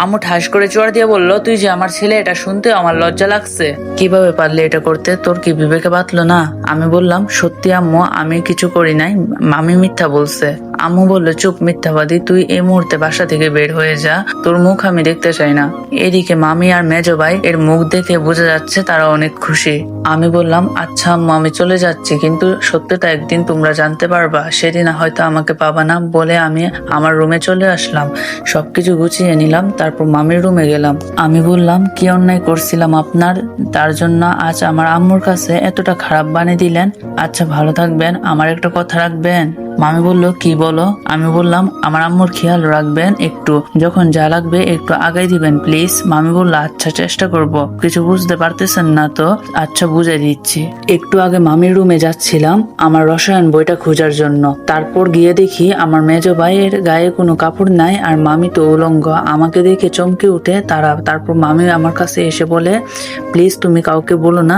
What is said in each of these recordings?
আম্মু ঠাস করে চড় দিয়ে বলল, তুই যে আমার ছেলে এটা শুনতে আমার লজ্জা লাগছে। কিভাবে পারলে এটা করতে? তোর কি বিবেকে বাতলো না? আমি বললাম, সত্যি আম্মু, আমি কিছু করি নাই, মামি মিথ্যা বলছে। আম্মু বলল, চুপ মিথ্যাবাদী, তুই এই মুহূর্তে বাসা থেকে বের হয়ে যা, তোর মুখ আমি দেখতে চাই না। এদিকে মামি আর মেজো ভাই এর মুখ দেখে বোঝা যাচ্ছে তারা অনেক খুশি। আমি বললাম, আচ্ছা আম্মু, আমি চলে যাচ্ছি, কিন্তু সত্যিটা একদিন তোমরা জানতে পারবা, সেদিন হয়তো আমাকে পাবা না। বলে আমি আমার রুমে চলে আসলাম, সবকিছু গুছিয়ে নিলাম, তারপর মামির রুমে গেলাম। আমি বললাম, কি অন্যায় করছিলাম আপনার, তার জন্য আজ আমার আম্মুর কাছে এতটা খারাপ বানিয়ে দিলেন। আচ্ছা ভালো থাকবেন, আমার একটা কথা রাখবেন। মামি বলল, কি বলো? আমি বললাম, আমার আম্মুর খেয়াল রাখবেন একটু, যখন যা লাগবে একটু আগাই দিবেন প্লিজ। মামি বলল, আচ্ছা চেষ্টা করব। কিছু বুঝতে পারতেছেন না তো? আচ্ছা বুঝে দিচ্ছি। একটু আগে মামির রুমে যাচ্ছিলাম আমার রসায়ন বইটা খোঁজার জন্য, তারপর গিয়ে দেখি আমার মেজো ভাইয়ের গায়ে কোনো কাপড় নাই আর মামি তো উলঙ্গ। আমাকে দেখে চমকে উঠে তারপর মামি আমার কাছে এসে বলে, প্লিজ তুমি কাউকে বলো না,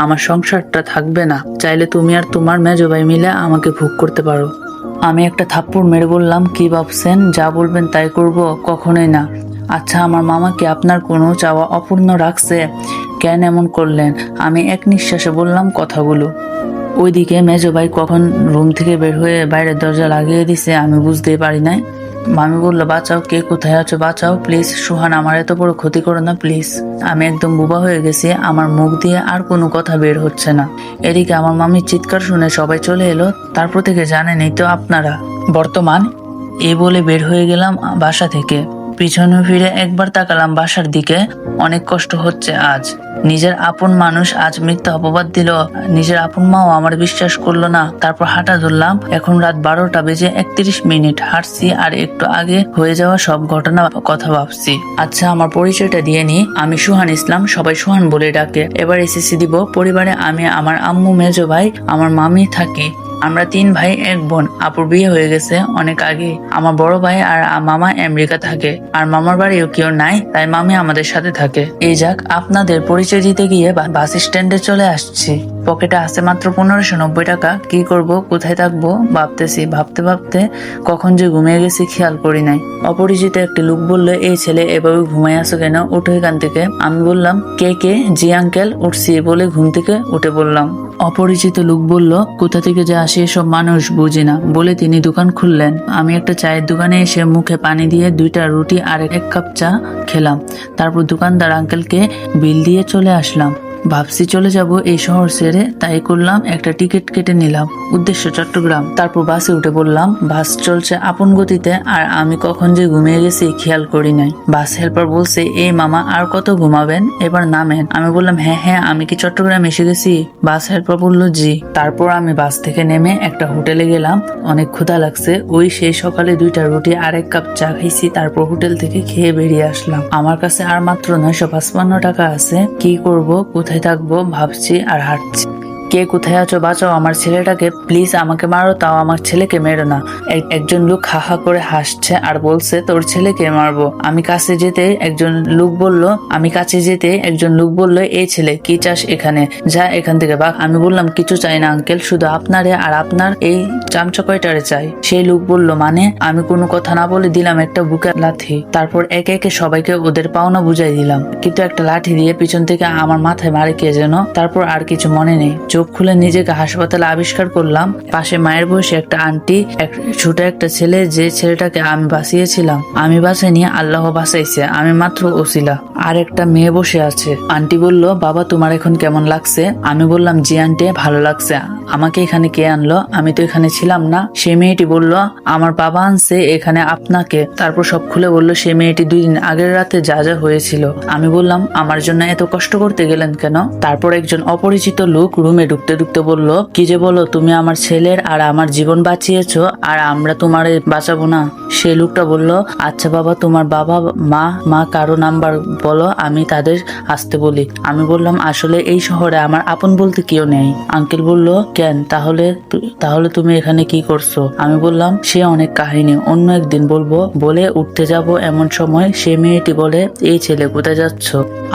আমার সংসারটা থাকবে না, চাইলে তুমি আর তোমার মেজো ভাই মিলে আমাকে ভোগ করতে পারো। আমি একটা থাপ্পড় মেরে বললাম, কি ভাবছেন, যা বলবেন তাই করব? কখনোই না। আচ্ছা আমার মামা কি আপনার কোনো চাওয়া অপূর্ণ রাখছে? কেন এমন করলেন? আমি এক নিঃশ্বাসে বললাম কথাগুলো। ওইদিকে মেজো ভাই কখন রুম থেকে বের হয়ে বাইরের দরজা লাগিয়ে দিছে আমি বুঝতেই পারি নাই। মামি বলল, বাঁচাও, কে কোথায় আছো, বাঁচাও প্লিজ, সুহান আমার এত বড় ক্ষতি করো না প্লিজ। আমি একদম বোবা হয়ে গেছি, আমার মুখ দিয়ে আর কোনো কথা বের হচ্ছে না। এদিকে আমার মামির চিৎকার শুনে সবাই চলে এলো। তারপর থেকে জানেনই তো আপনারা বর্তমান। এ বলে বের হয়ে গেলাম বাসা থেকে। পিছনে ফিরে একবার তাকালাম বাসার দিকে। অনেক কষ্ট হচ্ছে আজ। নিজের আপন মানুষ আজ মিথ্যা অপবাদ দিল, নিজের আপন মাও আমার বিশ্বাস করলো না। তারপর হাঁটা ধরলাম। এখন রাত 12টা বেজে 31 মিনিট হাঁটছি আর একটু আগে হয়ে যাওয়া সব ঘটনা কথা ভাবছি। আচ্ছা আমার পরিচয়টা দিয়ে নি, আমি সুহান ইসলাম, সবাই সুহান বলে ডাকে। এবার এসএসসি দিব। পরিবারে আমি, আমার আম্মু, মেজো ভাই, আমার মামি থাকি। আমরা 3 ভাই 1 বোন। আপুর বিয়ে হয়ে গেছে অনেক আগে। আমার বড় ভাই আর মামা আমেরিকা থাকে, আর মামার বাড়িও কেউ নাই, তাই মামি আমাদের সাথে থাকে। এই যাক, আপনাদের পরিচয় দিতে গিয়ে বাস স্ট্যান্ডে চলে আসছি। পকেটে আছে মাত্র 1590 টাকা। কি করব, কোথায় থাকবো ভাবতেছি। ভাবতে ভাবতে কখন যে ঘুমিয়ে গেছি খেয়াল করি নাই। অপরিচিত একটি লোক বলল, এই ছেলে এভাবে ঘুমাই আছো কেন, উঠো এখান থেকে। আমি বললাম, কে কে? জি আঙ্কেল, উঠছি বলে ঘুম থেকে উঠে বললাম। অপরিচিত লোক বলল, কোথা থেকে যে আসে এসব মানুষ বুঝি না, বলে তিনি দোকান খুললেন। আমি একটা চায়ের দোকানে এসে মুখে পানি দিয়ে 2টা রুটি আর 1 কাপ চা খেলাম। তারপর দোকানদার আঙ্কেলকে বিল দিয়ে চলে আসলাম। ভাবছি চলে যাব এই শহর ছেড়ে, তাই করলাম একটা টিকিট কেটে নিলাম, উদ্দেশ্য চট্টগ্রাম। তারপর বাসে উঠে পড়লাম। বাস চলছে আপন গতিতে আর আমি কখন যে ঘুমিয়ে গেছি খেয়াল করি নাই। বাস হেল্পার বলছে, এই মামা আর কত ঘুমাবেন, এবার নামেন। আমি বললাম, হ্যাঁ হ্যাঁ, আমি কি চট্টগ্রাম এসে গেছি? বাস হেল্পার বলল, জি। তারপর আমি বাস থেকে নেমে একটা হোটেলে গেলাম। অনেক ক্ষুধা লাগছে। ওই সেই সকালে 2টা রুটি আর 1 কাপ চা খাইছি। তারপর হোটেল থেকে খেয়ে বেরিয়ে আসলাম। আমার কাছে আর মাত্র 955 টাকা আছে। কি করব, কোথায় থাকবো ভাবছি আর হাঁটছি। কে কোথায় আছো, বাঁচাও আমার ছেলেটাকে প্লিজ, আমাকে মারো, তাও আমার ছেলেকে মেরো না। একজন লোক হা হা করে হাসছে আর বলছে, তোর ছেলেকে মারবো। আমি কাছে যেতে একজন লোক বলল, এই ছেলে কি চাস এখানে, যা এখান থেকে ভাগ। আমি বললাম, কিছু চাই না আঙ্কেল, শুধু আপনারে আর আপনার এই চামচা কয়টারে চাই। সেই লোক বলল, মানে? আমি কোনো কথা না বলে দিলাম একটা বুকের লাথি। তারপর একে একে সবাইকে ওদের পাওনা বুঝাই দিলাম, কিন্তু একটা লাঠি দিয়ে পিছন থেকে আমার মাথায় মারে কে যেন। তারপর আর কিছু মনে নেই। চোখ খুলে নিজেকে হাসপাতালে আবিষ্কার করলাম। পাশে মায়ের বয়সী একটা আন্টি, ছোট একটা ছেলে, যে ছেলেটাকে আমি বাঁচিয়েছিলাম। আমি বাঁচাইনি, আল্লাহ বাঁচাইছে, আমি মাত্র ওসিলা। আর একটা মেয়ে বসে আছে। আন্টি বলল, বাবা তোমার এখন কেমন লাগছে? আমি বললাম, জি আন্টি, ভালো লাগছে। আমাকে এখানে কে আনলো? আমি তো এখানে ছিলাম না। সে মেয়েটি বলল, আমার বাবা আনছে এখানে আপনাকে। তারপর সব খুলে বলল সে মেয়েটি 2 দিন আগের রাতে যা যা হয়েছিল। আমি বললাম, আমার জন্য এত কষ্ট করতে গেলেন কেন? তারপর একজন অপরিচিত লোক রুমে ঢুকতে ঢুকতে বলল, কি যে বলো, তুমি আমার ছেলের আর আমার জীবন বাঁচিয়েছো, আর আমরা তোমার বাঁচাবো না? সে লোকটা বলল, আচ্ছা বাবা, তোমার বাবা মা কারো নাম্বার বলো, আমি তাদের আসতে বলি। আমি বললাম, আসলে এই শহরে আমার আপন বলতে কেউ নেই। আঙ্কেল বলল, কেন, তাহলে তুমি এখানে কি করছো? আমি বললাম, সে অনেক কাহিনী, অন্য একদিন বলবো। বলে উঠতে যাব এমন সময় সে মেয়েটি বলে, এই ছেলে কোথায় যাচ্ছ?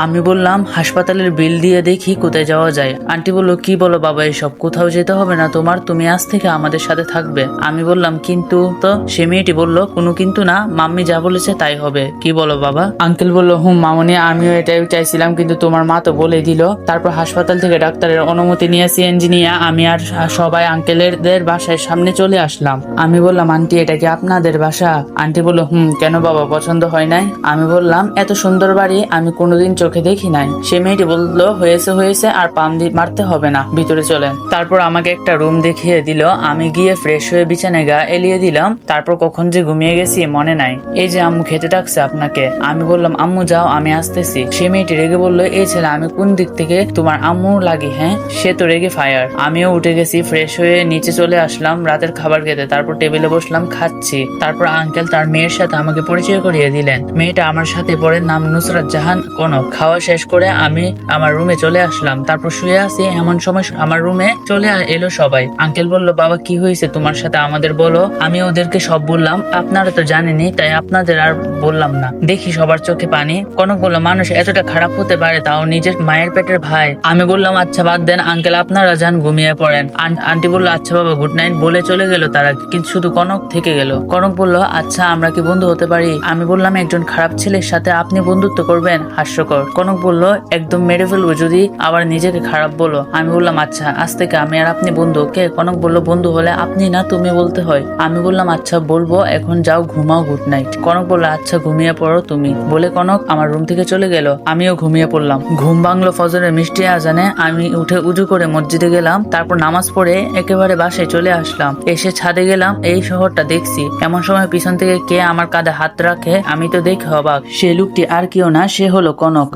আমি বললাম, হাসপাতালের বিল দিয়ে দেখি কোথায় যাওয়া যায়। আন্টি বলল, কি বলো বাবা, এসব কোথাও যেতে হবে না তোমার, তুমি আজ থেকে আমাদের সাথে থাকবে। আমি বললাম কিন্তু তো। সে মেয়েটি বলল কোনো কিন্তু না, মাম্মি যা বলেছে তাই হবে। কি বলো বাবা? আঙ্কেল বলল মামনি, আমিও এটাই চাইছিলাম, কিন্তু তোমার মা তো বলে দিল। তারপর হাসপাতাল থেকে ডাক্তারের অনুমতি নিয়ে সিএনজি নিয়ে আমি আর সবাই আঙ্কেলের বাসায় সামনে চলে আসলাম। আমি বললাম আন্টি এটা কি আপনাদের বাসা? আন্টি বলল কেন বাবা, পছন্দ হয় নাই? আমি বললাম এত সুন্দর বাড়ি আমি কোনোদিন চোখে দেখি নাই। সে মেয়েটি বলল হয়েছে হয়েছে, আর পাম দিয়ে মারতে হবে না, ভিতরে চলেন। তারপর আমাকে একটা রুম দেখিয়ে দিল। আমি গিয়ে ফ্রেশ হয়ে বিছানায় গা এলিয়ে দিলাম। তারপর কখন যে ঘুমিয়ে গেছি মনে নাই। এই যে আম্মু খেতে ডাকছে আপনাকে। আমি বললাম আম্মু যাও, আমি আসতেছি। সে মেয়েটি রেগে বলল এই ছেলে আমি কোন দিক থেকে তোমার আম্মু লাগি? হ্যাঁ, সে তো রেগে ফায়ার। আমিও উঠে গেছি, ফ্রেশ হয়ে নিচে চলে আসলাম রাতের খাবার খেতে। তারপর টেবিলে বসলাম, খাচ্ছি। তারপর আঙ্কেল তার মেয়ের সাথে আমাকে পরিচয় করিয়ে দিলেন। মেয়েটা আমার সাথে পরে, নাম নুসরাত জাহান কনক। খাওয়া শেষ করে আমি আমার রুমে চলে আসলাম। তারপর শুয়ে আছি, এমন সময় আমার রুমে চলে এলো সবাই। আঙ্কেল বলল বাবা কি হয়েছে তোমার সাথে, আমাদের বলো। আমি ওদেরকে সব বললাম। আপনারা তো জানেনি, তাই আপনাদের আর বললাম না। দেখি সবার চোখে পানি। কনক বলল মানুষ এতটা খারাপ হতে পারে, তাও নিজের মায়ের পেটের ভাই। আমি বললাম আচ্ছা বাদ দেন আঙ্কেল, আপনারা যান ঘুমিয়ে পড়েন। আন্টি বলল আচ্ছা বাবা গুড নাইট, বলে চলে গেল তারা। কিন্তু শুধু কনক থেকে গেল। কনক বলল আচ্ছা আমরা কি বন্ধু হতে পারি? আমি বললাম একজন খারাপ ছেলের সাথে আপনি বন্ধুত্ব করবেন, হাস্যকর। কনক বলল একদম মেরে ফেলবো যদি আবার নিজেকে খারাপ বলো। আমি বললাম আচ্ছা আজ থেকে আমি আর আপনি বন্ধু, ওকে? কনক বলল বন্ধু হলে আপনি না তুমি বলতে হয়। আমি বললাম আচ্ছা বলবো, এখন যাও ঘুমাও, গুড নাইট। কনক বলল আচ্ছা ঘুমিয়ে পড়ো তুমি, বলে কনক আমার রুম থেকে চলে গেল। আমিও ঘুমিয়ে পড়লাম। ঘুম ভাঙলো ফজরের মিষ্টি আজানে। আমি উঠে উজু করে মসজিদে গেলাম। তারপর নামাজ পড়ে একেবারে বাসায় চলে আসলাম। এসে ছাদে গেলাম, এই শহরটা দেখছি। এমন সময় পিছন থেকে কে আমার কাঁধে হাত রাখে। আমি তো দেখে অবাক। সে লোকটি আর কেউ না, সে হলো কনক।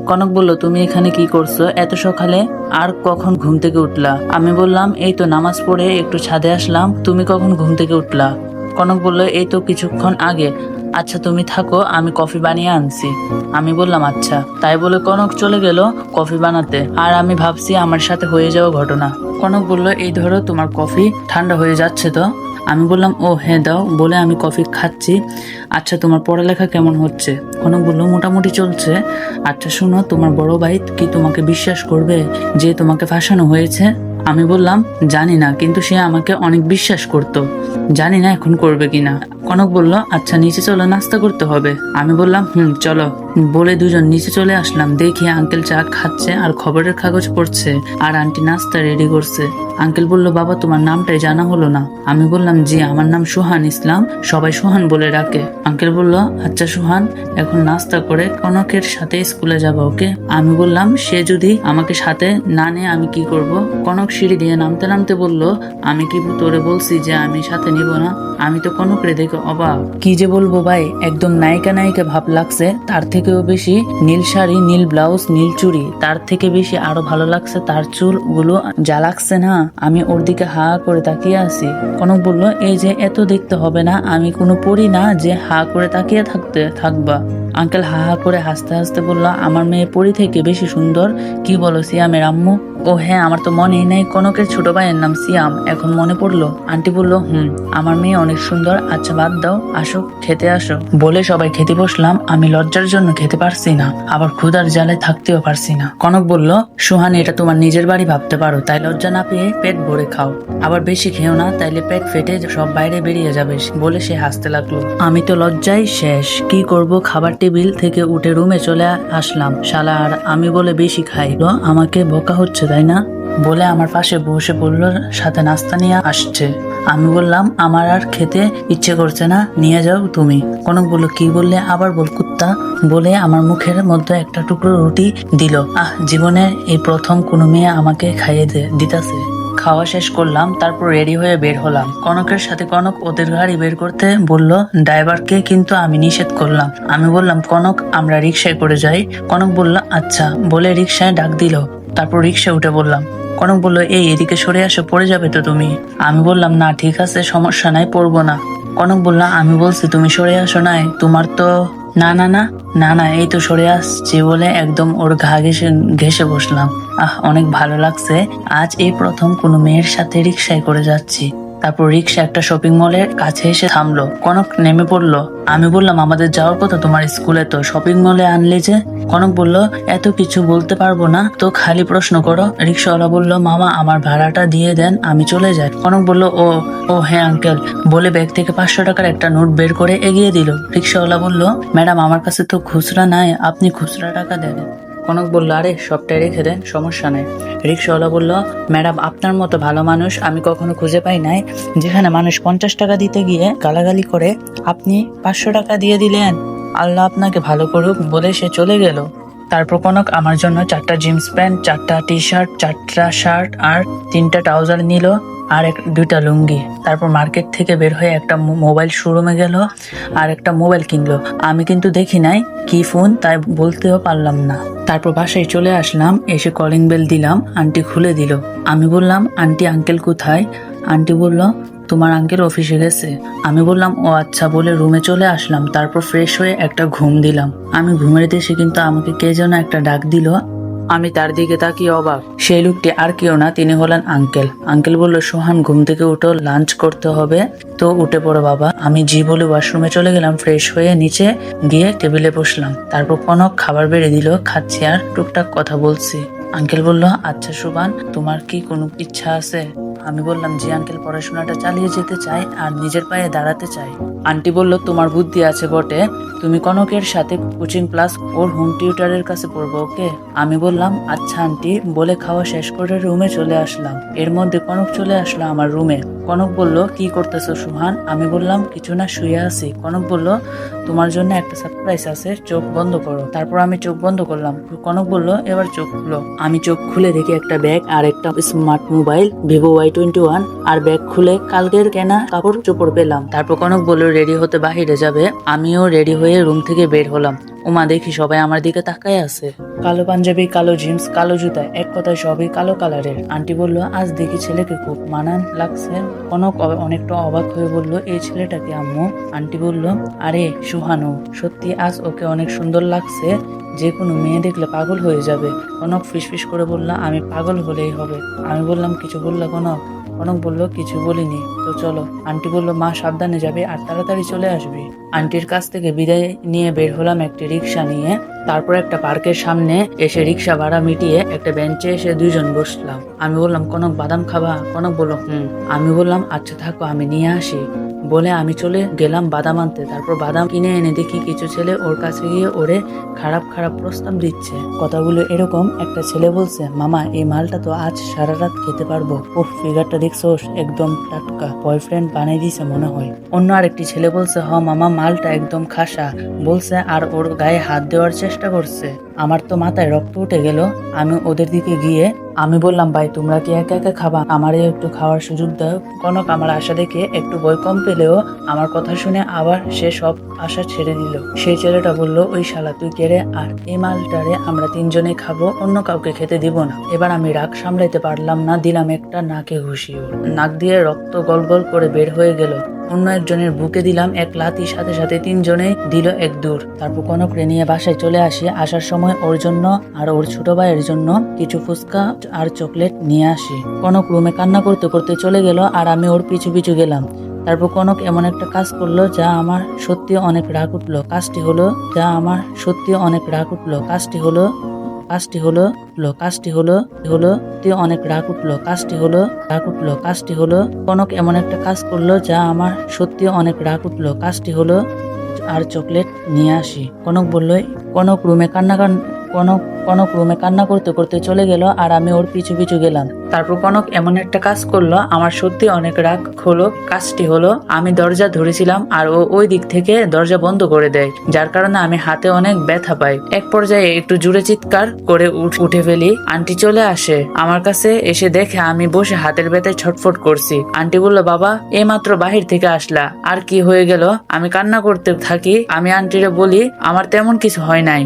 কনক বলল তুমি এখানে কি করছো এত সকালে, আর কখন ঘুম থেকে উঠলা? আমি বললাম এই তো নামাজ পড়ে একটু ছাদে আসলাম। তুমি কখন ঘুম থেকে উঠলা? কনক বলল এই তো কিছুক্ষণ আগে। আচ্ছা তুমি থাকো, আমি কফি বানিয়ে আনছি। আমি বললাম আচ্ছা। তাই বলে কনক চলে গেল কফি বানাতে। আর আমি ভাবছি আমার সাথে হয়ে যাওয়া ঘটনা। কনক বলল এই ধরো তোমার কফি, ঠান্ডা হয়ে যাচ্ছে তো। আমি বললাম ও হ্যাঁ দাও, বলে আমি কফি খাচ্ছি। আচ্ছা তোমার পড়ালেখা কেমন হচ্ছে? কনক বলল মোটামুটি চলছে। আচ্ছা শুনো, তোমার বড় ভাই কি তোমাকে বিশ্বাস করবে যে তোমাকে ফাঁসানো হয়েছে? আমি বললাম জানি না, কিন্তু সে আমাকে অনেক বিশ্বাস করতো। জানি না এখন করবে কিনা। কনক বলল আচ্ছা নিচে চলো, নাস্তা করতে হবে। আমি বললাম চলো। বলে দুজন নিচে চলে আসলাম। দেখি আঙ্কেল চা খাচ্ছে আর খবরের কাগজ পড়ছে, আর আন্টি নাস্তা রেডি করছে। আঙ্কেল বলল বাবা তোমার নামটাই জানা হলো না। আমি বললাম জি আমার নাম সুহান ইসলাম, সবাই সুহান বলে ডাকে। আঙ্কেল বলল আচ্ছা সুহান, এখন নাস্তা করে কনকের সাথে স্কুলে যাবো, ওকে? আমি বললাম সে যদি আমাকে সাথে না নেয় আমি কি করব? কনক সিঁড়ি দিয়ে নামতে নামতে বলল আমি কি তোরে বলছি যে আমি সাথে নিব না? আমি তো কনকরে দেখে অবাক। কি যে বলবো ভাই, একদম নায়িকা নায়িকা ভাব লাগছে। তার থেকেও বেশি নীল শাড়ি, নীল ব্লাউজ, নীল চুড়ি। তার থেকে বেশি আরো ভালো লাগছে তার চুল গুলো, যা লাগছে না। আমি ওর দিকে হা করে তাকিয়ে আছি। কনক বলল এই যে এত দেখতে হবে না, আমি কোনো পড়ি না যে হা করে তাকিয়ে থাকবা। আঙ্কেল হা হা করে হাসতে হাসতে বলল আমার মেয়ে পরি থেকে বেশি সুন্দর। কি বলো সিয়ামের আম্মু? ও হ্যাঁ, আমার তো মনেই নেই। কনকের ছোট ভাইয়ের নাম সিয়াম, এখন মনে পড়লো। আন্টি বলল আমার মেয়ে অনেক সুন্দর। আচ্ছা বাদ দাও, আসো খেতে আসো। বলে সবাই খেতে বসলাম। আমি লজ্জার জন্য খেতে পারছি না, আবার ক্ষুধার জ্বালায় থাকতেও পারছি না। কনক বলল সুহান এটা তোমার নিজের বাড়ি ভাবতে পারো, তাই লজ্জা না পেয়ে পেট ভরে খাও, আবার বেশি খেও না, তাইলে পেট ফেটে সব বাইরে বেরিয়ে যাবে। বলে সে হাসতে লাগলো। আমি তো লজ্জায় শেষ। কি করব, খাবার টেবিল থেকে উঠে রুমে চলে আসলাম। শালা আর আমি বলে বেশি খাই, আমাকে বকা হচ্ছে তাই না? বলে আমার পাশে বসে বলল সাথে নাস্তা নিয়ে আসছে। আমি বললাম আমার আর খেতে ইচ্ছে করছে না, নিয়ে যাও তুমি। কনক বলল কি বললে আবার বল কুত্তা। বলে আমার মুখের মধ্যে একটা টুকরো রুটি দিল। জীবনে এই প্রথম কোনো মেয়ে আমাকে খাইয়ে দিতেছে। খাওয়া শেষ করলাম, তারপর রেডি হয়ে বের হলাম। কনকের সাথে কনক ওদের গাড়ি বের করতে বলল ড্রাইভারকে, কিন্তু আমি নিষেধ করলাম। আমি বললাম কনক আমরা রিক্সায় করে যাই। কনক বলল আচ্ছা, বলে রিক্সায় ডাক দিল। তারপর রিক্সায় উঠে বললাম। কনক বলল এদিকে সরে আসো, পড়ে যাবে তো তুমি। আমি বললাম না ঠিক আছে, সমস্যা নাই, পড়বো না। কনক বলল আমি বলছি তুমি সরে আসো নাই, তোমার তো না না না না না এই তো সরে আসছি। বলে একদম ওর ঘা ঘেসে বসলাম। অনেক ভালো লাগছে, আজ এই প্রথম কোনো মেয়ের সাথে রিক্সায় করে যাচ্ছি। তারপর রিক্সা একটা শপিং মলের কাছে এসে থামলো। কনক নেমে পড়লো। আমি বললাম আমাদের যাওয়ার কথা তোমার স্কুলে, তো শপিং মলে আনলে যে? কনক বলল এত কিছু বলতে পারবো না তো, খালি প্রশ্ন করো। রিক্সাওয়ালা বলল মামা আমার ভাড়াটা দিয়ে দেন, আমি চলে যাই। কনক বলল ও ও হ্যাঁ আঙ্কেল বলে ব্যাগ থেকে 500 টাকার একটা নোট বের করে এগিয়ে দিল। রিক্সাওয়ালা বলল ম্যাডাম আমার কাছে তো খুচরা নাই, আপনি খুচরা টাকা দেন। কনক বলল আরে সবটাই রেখে দেন, সমস্যা নেই। রিক্সাওয়ালা বলল ম্যাডাম আপনার মতো ভালো মানুষ আমি কখনো খুঁজে পাই নাই, যেখানে মানুষ 50 টাকা দিতে গিয়ে গালাগালি করে আপনি 500 টাকা দিয়ে দিলেন, আল্লাহ আপনাকে ভালো করুক, বলে সে চলে গেল। তারপর কনক আমার জন্য 4টা জিন্স প্যান্ট, 4টা টি শার্ট, 4টা শার্ট আর 3টা ট্রাউজার নিল আর 2টা লুঙ্গি। তারপর মার্কেট থেকে বের হয়ে একটা মোবাইল শোরুমে গেল আর একটা মোবাইল কিনলো। আমি কিন্তু দেখি নাই কি ফোন, তাই বলতেও পারলাম না। তারপর বাসায় চলে আসলাম, এসে কলিং বেল দিলাম, আন্টি খুলে দিল। আমি বললাম আন্টি আঙ্কেল কোথায়? আন্টি বলল তোমার আঙ্কেল অফিসে গেছে। আমি বললাম ও আচ্ছা বলে রুমে চলে আসলাম। তারপর ফ্রেশ হয়ে একটা ঘুম দিলাম। আমি ঘুমের দেশে কিন্তু আমাকে কে যেন একটা ডাক দিল। আমি তার দিকে তাকিয়ে অবাক। সেই লোকটি আর কেউ না, তিনি হলেন আঙ্কেল। আঙ্কেল বলল সোহান ঘুম থেকে উঠো, লাঞ্চ করতে হবে, তো উঠে পড়ো বাবা। আমি জি বলে ওয়াশরুমে চলে গেলাম। ফ্রেশ হয়ে নিচে গিয়ে টেবিলে বসলাম। তারপর কনক খাবার বেড়ে দিল, খাচ্ছি আর টুকটাক কথা বলছি। আঙ্কেল বলল আচ্ছা সোহান তোমার কি কোনো ইচ্ছা আছে? আমি বললাম জি আঙ্কেল, পড়াশোনাটা চালিয়ে যেতে চাই আর নিজের পায়ে দাঁড়াতে চাই। আন্টি বলল তোমার বুদ্ধি আছে বটে, তুমি কনকের সাথে কোচিং ক্লাস ওর হোম টিউটারের কাছে পড়বো, ওকে? আমি বললাম আচ্ছা আন্টি বলে খাওয়া শেষ করে রুমে চলে আসলাম। এর মধ্যে কনক চলে আসলো আমার রুমে। কনক বলল কি করতেছো সোহান? আমি বললাম কিছু না, শুয়ে আছি। কনক বলল তোমার জন্য একটা সারপ্রাইজ আছে, চোখ বন্ধ করো। তারপর আমি চোখ বন্ধ করলাম। কনক বলল এবার চোখ খুলো। আমি চোখ খুলে দেখি একটা ব্যাগ আর একটা স্মার্ট মোবাইল ভিভো Y21 আর ব্যাগ খুলে কালকের কেনা কাপড় চোপড় পেলাম। তারপর কনক বলল রেডি হতে বাহিরে যাবে। আমিও রেডি হয়ে রুম থেকে বের হলাম। ওমা দেখি সবাই আমার দিকে তাকায় আছে। কালো পাঞ্জাবি, কালো জিন্স, কালো জুতা, এক কথায় সবই কালো কালারের। আন্টি বলল আজ দেখি ছেলেকে খুব মানান লাগছে। কনক অনেকটা অবাক হয়ে বলল এই ছেলেটাকে আম্মু? আন্টি বলল আরে সুহানু, সত্যি আজ ওকে অনেক সুন্দর লাগছে, যে কোনো মেয়ে দেখলে পাগল হয়ে যাবে। কনক ফিসফিস করে বলল আমি পাগল হলেই হবে। আমি বললাম কিছু বললা কনক? কনক বলল কিছু বলিনি, তো চলো। আন্টি বলল মা সাবধানে যাবে আর তাড়াতাড়ি চলে আসবি। আন্টির কাছ থেকে বিদায় নিয়ে বের হলাম একটি রিক্সা নিয়ে। তারপর একটা পার্কের সামনে এসে রিক্সা ভাড়া মিটিয়ে একটা বেঞ্চে এসে 2জন বসলাম। আমি বললাম কনক বাদাম খাবা? কনক বলল আমি বললাম আচ্ছা থাকো আমি নিয়ে আসি বলে আমি চলে গেলাম বাদাম আনতে। তারপর বাদাম কিনে এনে দেখি কিছু ছেলে ওর কাছে গিয়ে ওরে খারাপ খারাপ প্রস্তাব দিচ্ছে। কথাগুলো এরকম, একটা ছেলে বলছে মামা এই মালটা তো আজ সারা রাত খেতে পারবো, ওহ ফিগারটা দেখছোস একদম টাটকা, বয়ফ্রেন্ড বানিয়ে দিছে মনে হয়। অন্য আরেকটি ছেলে বলছে হ মামা মালটা একদম খাসা বলছে আর ওর গায়ে হাত দেওয়ার চেষ্টা করছে। আমার তো মাথায় রক্ত উঠে গেল। আমি ওদের দিকে গিয়ে আমি বললাম ভাই তোমরা কি একা একা খাবা, আমারে একটু খাওয়ার সুযোগ দাও। কনক আমার আশা দেখে একটু ভয় কম পেলেও আমার কথা শুনে আবার সে সব আশা ছেড়ে দিল। সেই ছেলেটা বলল ওই শালা তুই কেড়ে, আর এই মালটারে আমরা 3জনে খাবো, অন্য কাউকে খেতে দিব না। এবার আমি রাগ সামলাইতে পারলাম না, দিলাম একটা নাকে ঘুষি। নাক দিয়ে রক্ত গল গল করে বের হয়ে গেল। অন্য একজনের বুকে দিলাম এক লাথি, সাথে সাথে 3জনে দিল এক দূর। তারপর কনকরে নিয়ে বাসায় চলে আসি। আসার সময় ওর জন্য আর ওর ছোট ভাইয়ের জন্য কিছু ফুচকা আর চকলেট নিয়ে আসি। কনক রুমে কান্না করতে করতে চলে গেল আর আমি ওর পিছু পিছু গেলাম। তারপর কনক এমন একটা কাজ করলো যা আমার সত্যি অনেক রাগ উঠলো। কাজটি হলো অনেক রাগ উঠলো। কাজটি হলো কনক এমন একটা কাজ করলো যা আমার সত্যি অনেক রাগ উঠলো। কাজটি হলো আর চকলেট নিয়ে আসি। কনক বলল কনক রুমে কান্না করতে করতে চলে গেল আর আমি ওর পিছু পিছু গেলাম। তারপর কনক এমন একটা কাজ করলো আমার সত্যি অনেক রাগ হলো। কাজটি হলো আমি দরজা ধরেছিলাম আর ও ওই দিক থেকে দরজা বন্ধ করে দেয়, যার কারণে আমি হাতে অনেক ব্যথা পাই। এক পর্যায়ে একটু জোরে চিৎকার করে উঠে ফেলি। আন্টি চলে আসে আমার কাছে, এসে দেখে আমি বসে হাতের ব্যথায় ছটফট করছি। আন্টি বলল বাবা এইমাত্র বাহির থেকে আসলা, আর কি হয়ে গেল? আমি কান্না করতে থাকি। আমি আন্টিরে বলি আমার তেমন কিছু হয় নাই,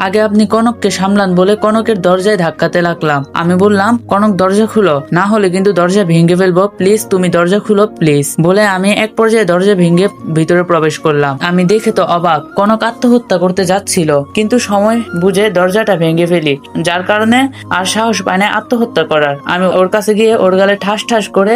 আগে আপনি কনককে সামলান সুহান বলে কনকের দরজায় ধাক্কাতে লাগলাম। আমি বললাম, কনক দরজা খুলো, না হলে কিন্তু দরজা ভেঙে ফেলবো, প্লিজ তুমি দরজা খুলো প্লিজ বলে আমি এক পর্যায়ে দরজা ভেঙে ভিতরে প্রবেশ করলাম। আমি দেখে তো অবাক, কনক আত্মহত্যা করতে যাচ্ছিল, কিন্তু সময় বুঝে দরজাটা ভেঙে ফেলি, যার কারণে আর সাহস পায় না আত্মহত্যা করার। আমি ওর কাছে গিয়ে ওর গালে ঠাস ঠাস করে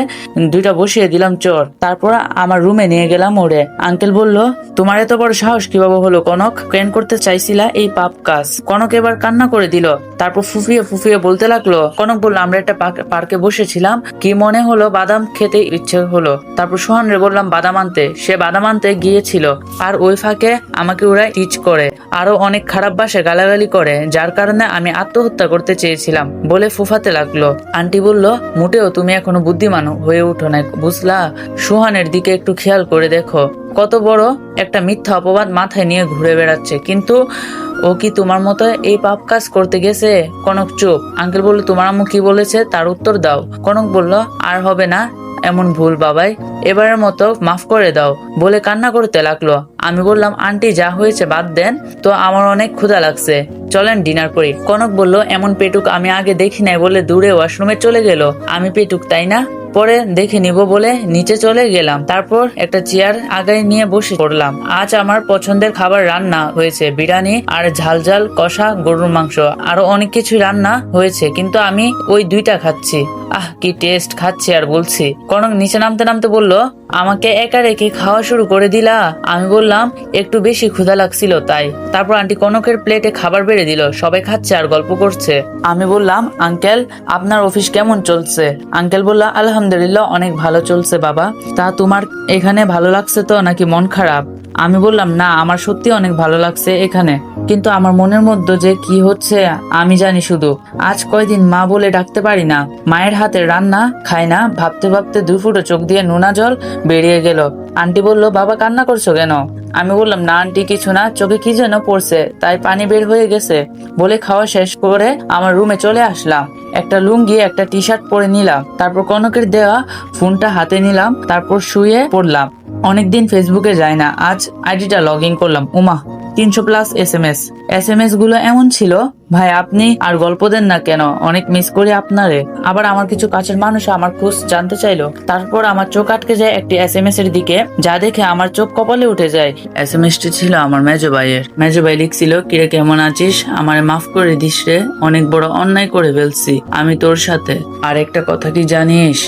দুইটা বসিয়ে দিলাম চোর। তারপর আমার রুমে নিয়ে গেলাম ওরে। আঙ্কেল বলল, তোমার এত বড় সাহস কিভাবে হলো কনক? কেন করতে চাইছিলা এই পাপ কাজ? কনক এবার কান্না করে দিল। তারপর ফুফিয়ে ফুফিয়ে বলতে লাগলো। কনক বলল, আমরা একটা পার্কে বসেছিলাম, কি মনে হলো বাদাম খেতে ইচ্ছে হলো। তারপর সোহান রে বললাম বাদাম আনতে, সে বাদাম আনতে গিয়েছিল, আর ওই ফাঁকে আমাকে ওরা টিচ করে, আরো অনেক খারাপ ভাষায় গালাগালি করে, যার কারণে আমি আত্মহত্যা করতে চেয়েছিলাম বলে ফুফাতে লাগলো। আন্টি বলল, মোটেও তুমি এখনো বুদ্ধিমান হয়ে উঠো না, বুঝলা? সোহানের দিকে একটু খেয়াল করে দেখো, কত বড় একটা মিথ্যা অপবাদ মাথায় নিয়ে ঘুরে বেড়াচ্ছে, কিন্তু ও কি তোমার মতো এই পাপ কাজ করতে গেছে? কনক চুপ। আঙ্কেল বলল, তোমার আম্মু কি বলেছে তার উত্তর দাও। কনক বলল, আর হবে না এমন ভুল বাবাই, এবারের মতো মাফ করে দাও বলে কান্না করতে লাগলো। আমি বললাম, আন্টি যা হয়েছে বাদ দেন তো, আমার অনেক ক্ষুধা লাগছে, চলেন ডিনার করি। কনক বলল, এমন পেটুক আমি আগে দেখি নাই বলে দূরে ওয়াশরুমে চলে গেল। আমি পেটুক তাই না, পরে দেখে নিব বলে নিচে চলে গেলাম। তারপর একটা চেয়ার আগায় নিয়ে বসে পড়লাম। আজ আমার পছন্দের খাবার রান্না হয়েছে, বিরিয়ানি আর ঝাল ঝাল কষা গরুর মাংস, আরো অনেক কিছু রান্না হয়েছে, কিন্তু আমি ওই দুইটা খাচ্ছি। আহ কি টেস্ট, খাচ্ছি আর বলছি। কনক নিচে নামতে নামতে বলল, আমাকে একা রেখে খাওয়া শুরু করে দিলা? আমি বললাম, একটু বেশি ক্ষুধা লাগছিল তাই। তারপর আন্টি কনকের প্লেটে খাবার বেড়ে দিল, সবাই খাচ্ছে আর গল্প করছে। আমি বললাম, আঙ্কেল আপনার অফিস কেমন চলছে? আঙ্কেল বলল, আলহামদুলিল্লাহ অনেক ভালো চলছে বাবা। তা তোমার এখানে ভালো লাগছে তো নাকি মন খারাপ? আমি বললাম, না আমার সত্যি অনেক ভালো লাগছে এখানে, কিন্তু আমার মনের মধ্যে যে কি হচ্ছে আমি জানি শুধু। আজ কয়দিন মা বলে ডাকতে পারি না, মায়ের হাতের রান্না খাই না, ভাবতে ভাবতে দুই ফুটো চোখ দিয়ে নোনা জল বেরিয়ে গেল। আন্টি বলল, বাবা কান্না করছো কেন? আমি বললাম, না আন্টি কিছু না, চোখে কি যেন পড়ছে তাই পানি বের হয়ে গেছে বলে খাওয়া শেষ করে আমার রুমে চলে আসলাম। একটা লুঙ্গি একটা টি শার্ট পরে নিলাম, তারপর কনকের দেওয়া ফোনটা হাতে নিলাম, তারপর শুয়ে পড়লাম। অনেকদিন ফেসবুকে যাই না, আজ আইডিটা লগ ইন করলাম। উমা 300+ এস এম এস গুলো এমন ছিল, ভাই আপনি আর গল্প দেন না কেন, অনেক মিস করি আপনারে। আবার আমার কিছু কাছের মানুষ আমার খোঁজ জানতে চাইলো। তারপর আমার চোখ আটকে যায় একটি এস এর দিকে, যা দেখে আমার চোখ কপালে উঠে যায়। এস টি ছিল আমার মেজো ভাইয়ের। মেজো ভাই লিখছিল, কিরে কেমন আছিস, আমারে মাফ করে দিস রে, অনেক বড় অন্যায় করে ফেলছি আমি তোর সাথে। আর একটা কথা কি জানিস,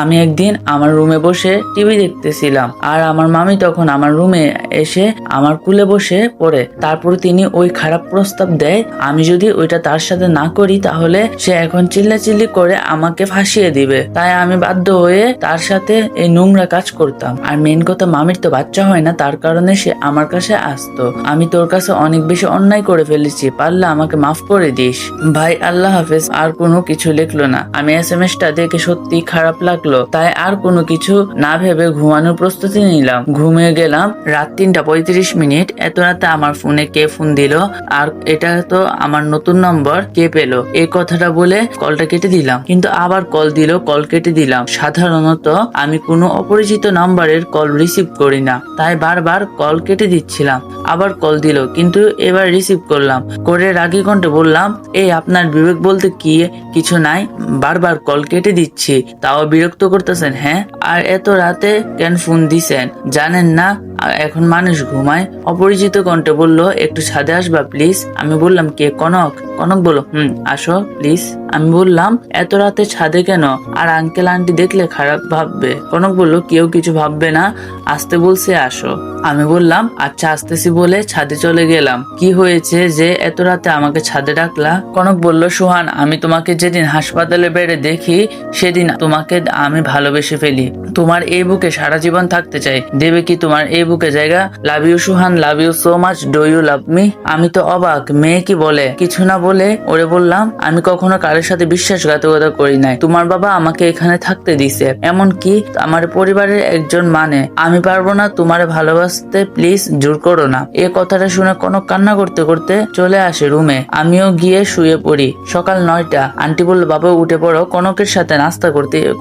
আমি একদিন আমার রুমে বসে টিভি দেখতেছিলাম, আর আমার মামি তখন আমার রুমে এসে আমার কুলে বসে পড়ে। তারপর তিনি ওই খারাপ প্রস্তাব দেয়, আমি যদি ওইটা তার সাথে না করি তাহলে সে এখন চিল্লাচিল্লি করে আমাকে ফাঁসিয়ে দিবে। তাই আমি বাধ্য হয়ে তার সাথে এই নোংরা কাজ করতাম। আর মেন কথা, মামির তো বাচ্চা হয় না, তার কারণে সে আমার কাছে আসতো। আমি তোর কাছে অনেক বেশি অন্যায় করে ফেলেছি, পারলে আমাকে মাফ করে দিস ভাই, আল্লাহ হাফেজ। আর কোনো কিছু লিখলো না। আমি এস টা দেখে সত্যি খারাপ লাগলো, তাই আর কোনো কিছু না ভেবে ঘুমানোর প্রস্তুতি নিলাম। ঘুমিয়ে গেলাম রাত 3:35। এত রাতে আমার ফোনে কে ফোন দিল, আর এটা তো আমার নতুন নম্বর, কে পেলো? এই কথাটা বলে কলটা কেটে দিলাম, কিন্তু আবার কল দিল, কল কেটে দিলাম। সাধারণত আমি কোনো অপরিচিত নাম্বারের কল রিসিভ করি না, তাই বারবার কল কেটে দিচ্ছিলাম। আবার কল দিল, কিন্তু এবার রিসিভ করলাম, করে রাগী কণ্ঠে বললাম, এই আপনার বিবেক বলতে কি কিছু নাই, বারবার কল কেটে দিচ্ছি তাও বিরক্ত করতেছেন? হ্যাঁ, আর এত রাতে কেন ফোন দিছেন, জানেন না এখন মানুষ ঘুমায়? অপরিচিত কণ্ঠে বলল, একটু ছাদে আসবা প্লিজ। আমি বললাম, কে? কনক। কনক বলল, আসো প্লিজ। আমি বললাম, এত রাতে ছাদে কেন, আর আঙ্কেল আন্টি দেখলে খারাপ ভাববে। কনক বলল, কেউ কিছু ভাববে না, আসতে বলছে আসো। আমি বললাম, আচ্ছা আসতেছি বলে ছাদে চলে গেলাম। কি হয়েছে যে এত রাতে আমাকে ছাদে ডাকলা? কনক বলল, সোহান, আমি তোমাকে যেদিন হাসপাতালে বেড়ে দেখি সেদিন তোমাকে আমি ভালোবেসে ফেলি, তোমার এই বুকে সারা জীবন থাকতে চাই। দেবে কি তোমার এই বুকে জায়গা? Love you Sohan, love you so much, do you love me? আমি তো অবাক, মেয়ে কি বলে? কিছু না বলে ওরে বললাম, আমি কখনো কারো কারোর সাথে বিশ্বাসঘাতকতা করি নাই। তোমার বাবা আমাকে এখানে থাকতে দিছে, এমনকি আমার পরিবারের একজন মানে। আমি পারবো না তোমারে ভালোবাসতে, প্লিজ জোর করো না। এ কথাটা শুনে কনক কান্না করতে করতে চলে আসে রুমে। আমিও গিয়ে শুয়ে পড়ি। সকাল 9টা। আন্টি বলল, বাবা উঠে পড়ো, কনকের সাথে নাস্তা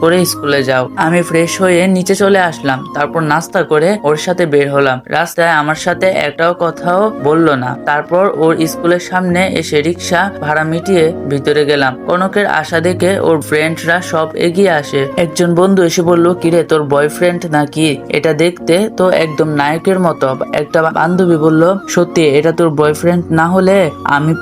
করে স্কুলে যাও। আমি ফ্রেশ হয়ে নিচে চলে আসলাম। তারপর নাস্তা করে ওর সাথে বের হলাম। রাস্তায় আমার সাথে একটাও কথাও বললো না। তারপর ওর স্কুলের সামনে এসে রিক্সা ভাড়া মিটিয়ে ভিতরে গেলাম। কনকের আশা দেখে ওর ফ্রেন্ডরা সব এগিয়ে আসে। একজন বন্ধু এসে বলল, কিরে তোর বয়ফ্রেন্ড নাকি? এটা দেখতে তো একদম নায়কের মতো। একটা বান্ধবী বলল, সত্যি এটা তোর বয়ফ্রেন্ড না হলে আমি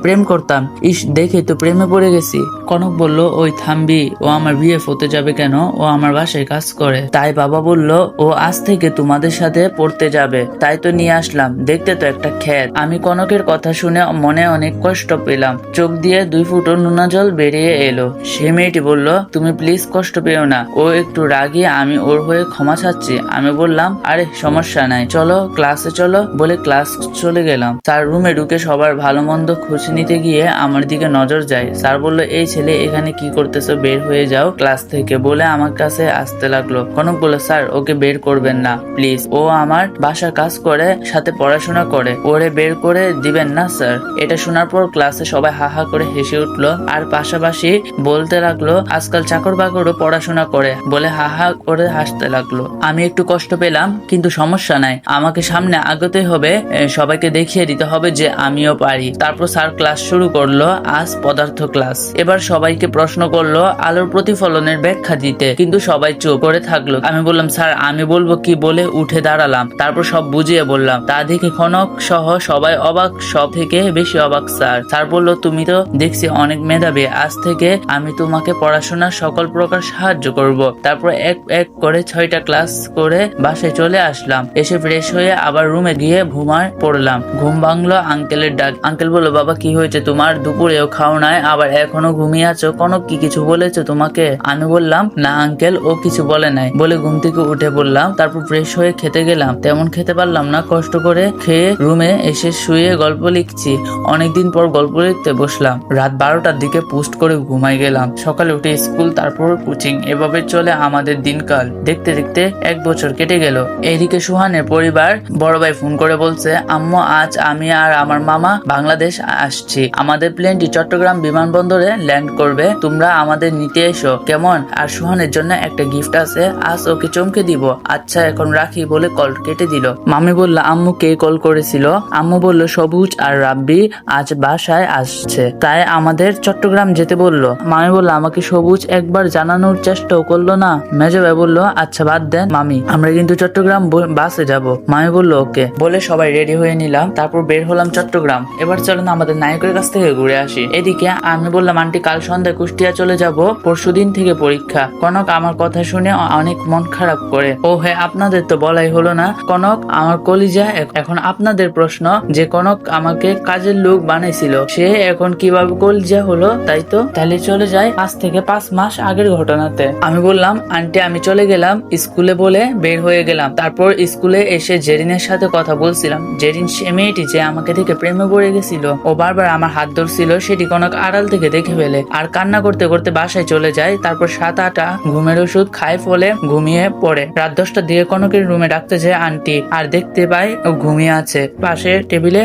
প্রেম করতাম। ইস, দেখে তো প্রেমে পড়ে গেছি। কনক বলল, ওই থামবি, ও আমার বিএফ হতে যাবে কেন? ও আমার বাসায় কাজ করে। তাই বাবা বলল ও আজ থেকে তোমাদের সাথে পড়তে যাবে, তাই তো নিয়ে আসলাম। দেখতে তো একটা খ্যাত। আমি কনকের কথা শুনে মনে অনেক কষ্ট পেলাম। চোখ দিয়ে 2 ফুটো নোনা জল বেরিয়ে এলো। সে মেয়েটি বলল, তুমি প্লিজ কষ্ট পেও না, ও একটু রাগী, আমি ওর হয়ে ক্ষমা চাচ্ছি। আমি বললাম, আরে সমস্যা নাই, চলো ক্লাসে চলো। বলে ক্লাস চলে গেলাম। তার রুমে ঢুকে সবার ভালো মন্দ খোঁজ নিতে গিয়ে আমার দিকে নজর যায়। স্যার বলল, এই ছেলে এখানে কি করতেছো, বের হয়ে যাও ক্লাস থেকে, বলে আমার কাছে আসতে লাগলো। কনক বলল, স্যার ওকে বের করবেন না প্লিজ, ও আমার বাসার কাজ করে, সাথে পড়াশোনা করে, ওরে বের করে দিবেন না স্যার। এটা শোনার পর ক্লাসে সবাই হা হা করে হেসে উঠলো। আর পাশাপাশি বলতে লাগলো, আজকাল চাকর বাকরও পড়াশোনা করে, বলে হা হা করে হাসতে লাগলো। আমি একটু কষ্ট পেলাম, কিন্তু সমস্যা নাই, আমাকে সামনে আগাতে হবে, সবাইকে দেখিয়ে দিতে হবে যে আমিও পারি। তারপর স্যার ক্লাস শুরু করলো। আজ পদার্থ ক্লাস। এবার সবাইকে প্রশ্ন করলো আলোর প্রতিফলনের ব্যাখ্যা দিতে, কিন্তু সবাই চুপ করে থাকলো। আমি বললাম, স্যার আমি বলবো কি, বলে উঠে দাঁড়ালাম। তারপর সব বুঝিয়ে বললাম। তা দেখে কনক সহ সবাই অবাক, সব থেকে বেশি অবাক স্যার। স্যার বললো, তুমি তো দেখছি অনেক মেধাবী, আজ থেকে আমি তোমাকে পড়াশোনার সকল প্রকার সাহায্য করব। তারপর এক এক করে 6টা ক্লাস করে বাসায় চলে আসলাম। এসে ফ্রেশ হয়ে আবার রুমে গিয়ে ঘুমায় পড়লাম। ঘুম ভাঙলো আঙ্কেলের ডাক। আঙ্কেল বলল, বাবা কি হয়েছে তোমার? দুপুরেও খাও নাই, আবার এখনো ঘুমিয়ে আছো? কনক কি কিছু বলেছে তোমাকে? আমি বললাম, না আঙ্কেল, ও কিছু বলে নাই, বলে ঘুম থেকে উঠে পড়লাম। তারপর ফ্রেশ হয়ে খেতে গেলাম। তেমন খেতে পারলাম না, কষ্ট করে খেয়ে রুমে এসে শুয়ে গল্প লিখছি। অনেকদিন পর গল্প লিখতে বসলাম। রাত 12টার দিকে পোস্ট করে ঘুমাই গেলাম। সকালে উঠে স্কুল, তারপর কোচিং, এভাবে চলে আমাদের দিনকাল। দেখতে দেখতে 1 বছর কেটে গেল। এদিকে সুহানের পরিবার বড় ভাই ফোন করে বলছে, আম্মু আজ আমি আর আমার মামা বাংলাদেশ আসছি, আমাদের প্লেনটি চট্টগ্রাম বিমানবন্দরে ল্যান্ড করবে, তোমরা আমাদের নিতে এসো কেমন? আর সুহানের জন্য একটা গিফট আছে, আজ ওকে চমকে দিব। আচ্ছা এখন রাখি, বলে কল কেটে দিল। মামি বলল, আম্মু কে কল করেছিল? আম্মু বলল, সবুজ আর রাব্বি আজ বাসায় আসছে, তাই আমাদের চট্টগ্রাম যেতে বলল। মামি বলল, আমাকে সবুজ একবার জানানোর চেষ্টাও করলো না? মেজো ভাই বলল, আচ্ছা বাদ দেন মামি, আমরা কিন্তু চট্টগ্রাম বাসে যাব। মামি বলল, ওকে। বলে সবাই রেডি হয়ে নিলাম। তারপর বের হলাম চট্টগ্রাম। এবার চলেন আমাদের নায়কের কাছ থেকে ঘুরে আসি। এদিকে আমি বললাম, আন্টি কাল সন্ধ্যায় কুষ্টিয়া চলে যাব, পরশুদিন থেকে পরীক্ষা। কনক আমার কথা শুনে অনেক মন খারাপ করে। ও হ্যাঁ, আপনাদের তো বলাই হলো না। কনক আমার কলিজা। এখন আপনাদের প্রশ্ন যে কনক আমাকে কাজের লোক বানাইছিল, সে এখন কিভাবে কলিজা হলো? তাই তো, তাহলে চলে যায় 5 থেকে 5 মাস আগের ঘটনাতে। আমি বললাম, আন্টি আমি চলে গেলাম স্কুলে, বলে বের হয়ে গেলাম। তারপর স্কুলে এসে জেরিনের সাথে কথা বলছিলাম। জেরিন সে মেয়েটি যে আমাকে দেখে প্রেমে পড়ে গেছিল, ও বারবার আমার হাত ধরছিল, সেটি কনক আড়াল থেকে দেখে ফেলে আর কান্না করতে করতে বাসায় চলে যায়। তারপর 7-8টা ঘুমের ওষুধ খায়, ফলে ঘুমিয়ে পড়ে। রাত 10টার দিকে কনকের রুমে ডাকতে যায় আন্টি, আর দেখতে পাই ও ঘুমিয়ে আছে পাশে টেবিলে।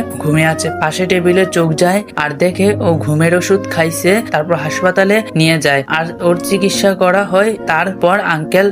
পাশে টেবিলে চোখ যায় আর দেখে ও ঘুমের ওষুধ খাইছে। তারপর হাসপাতালে নিয়ে যায় আর ওর চিকিৎসা করা হয়। তারপর আঙ্কেল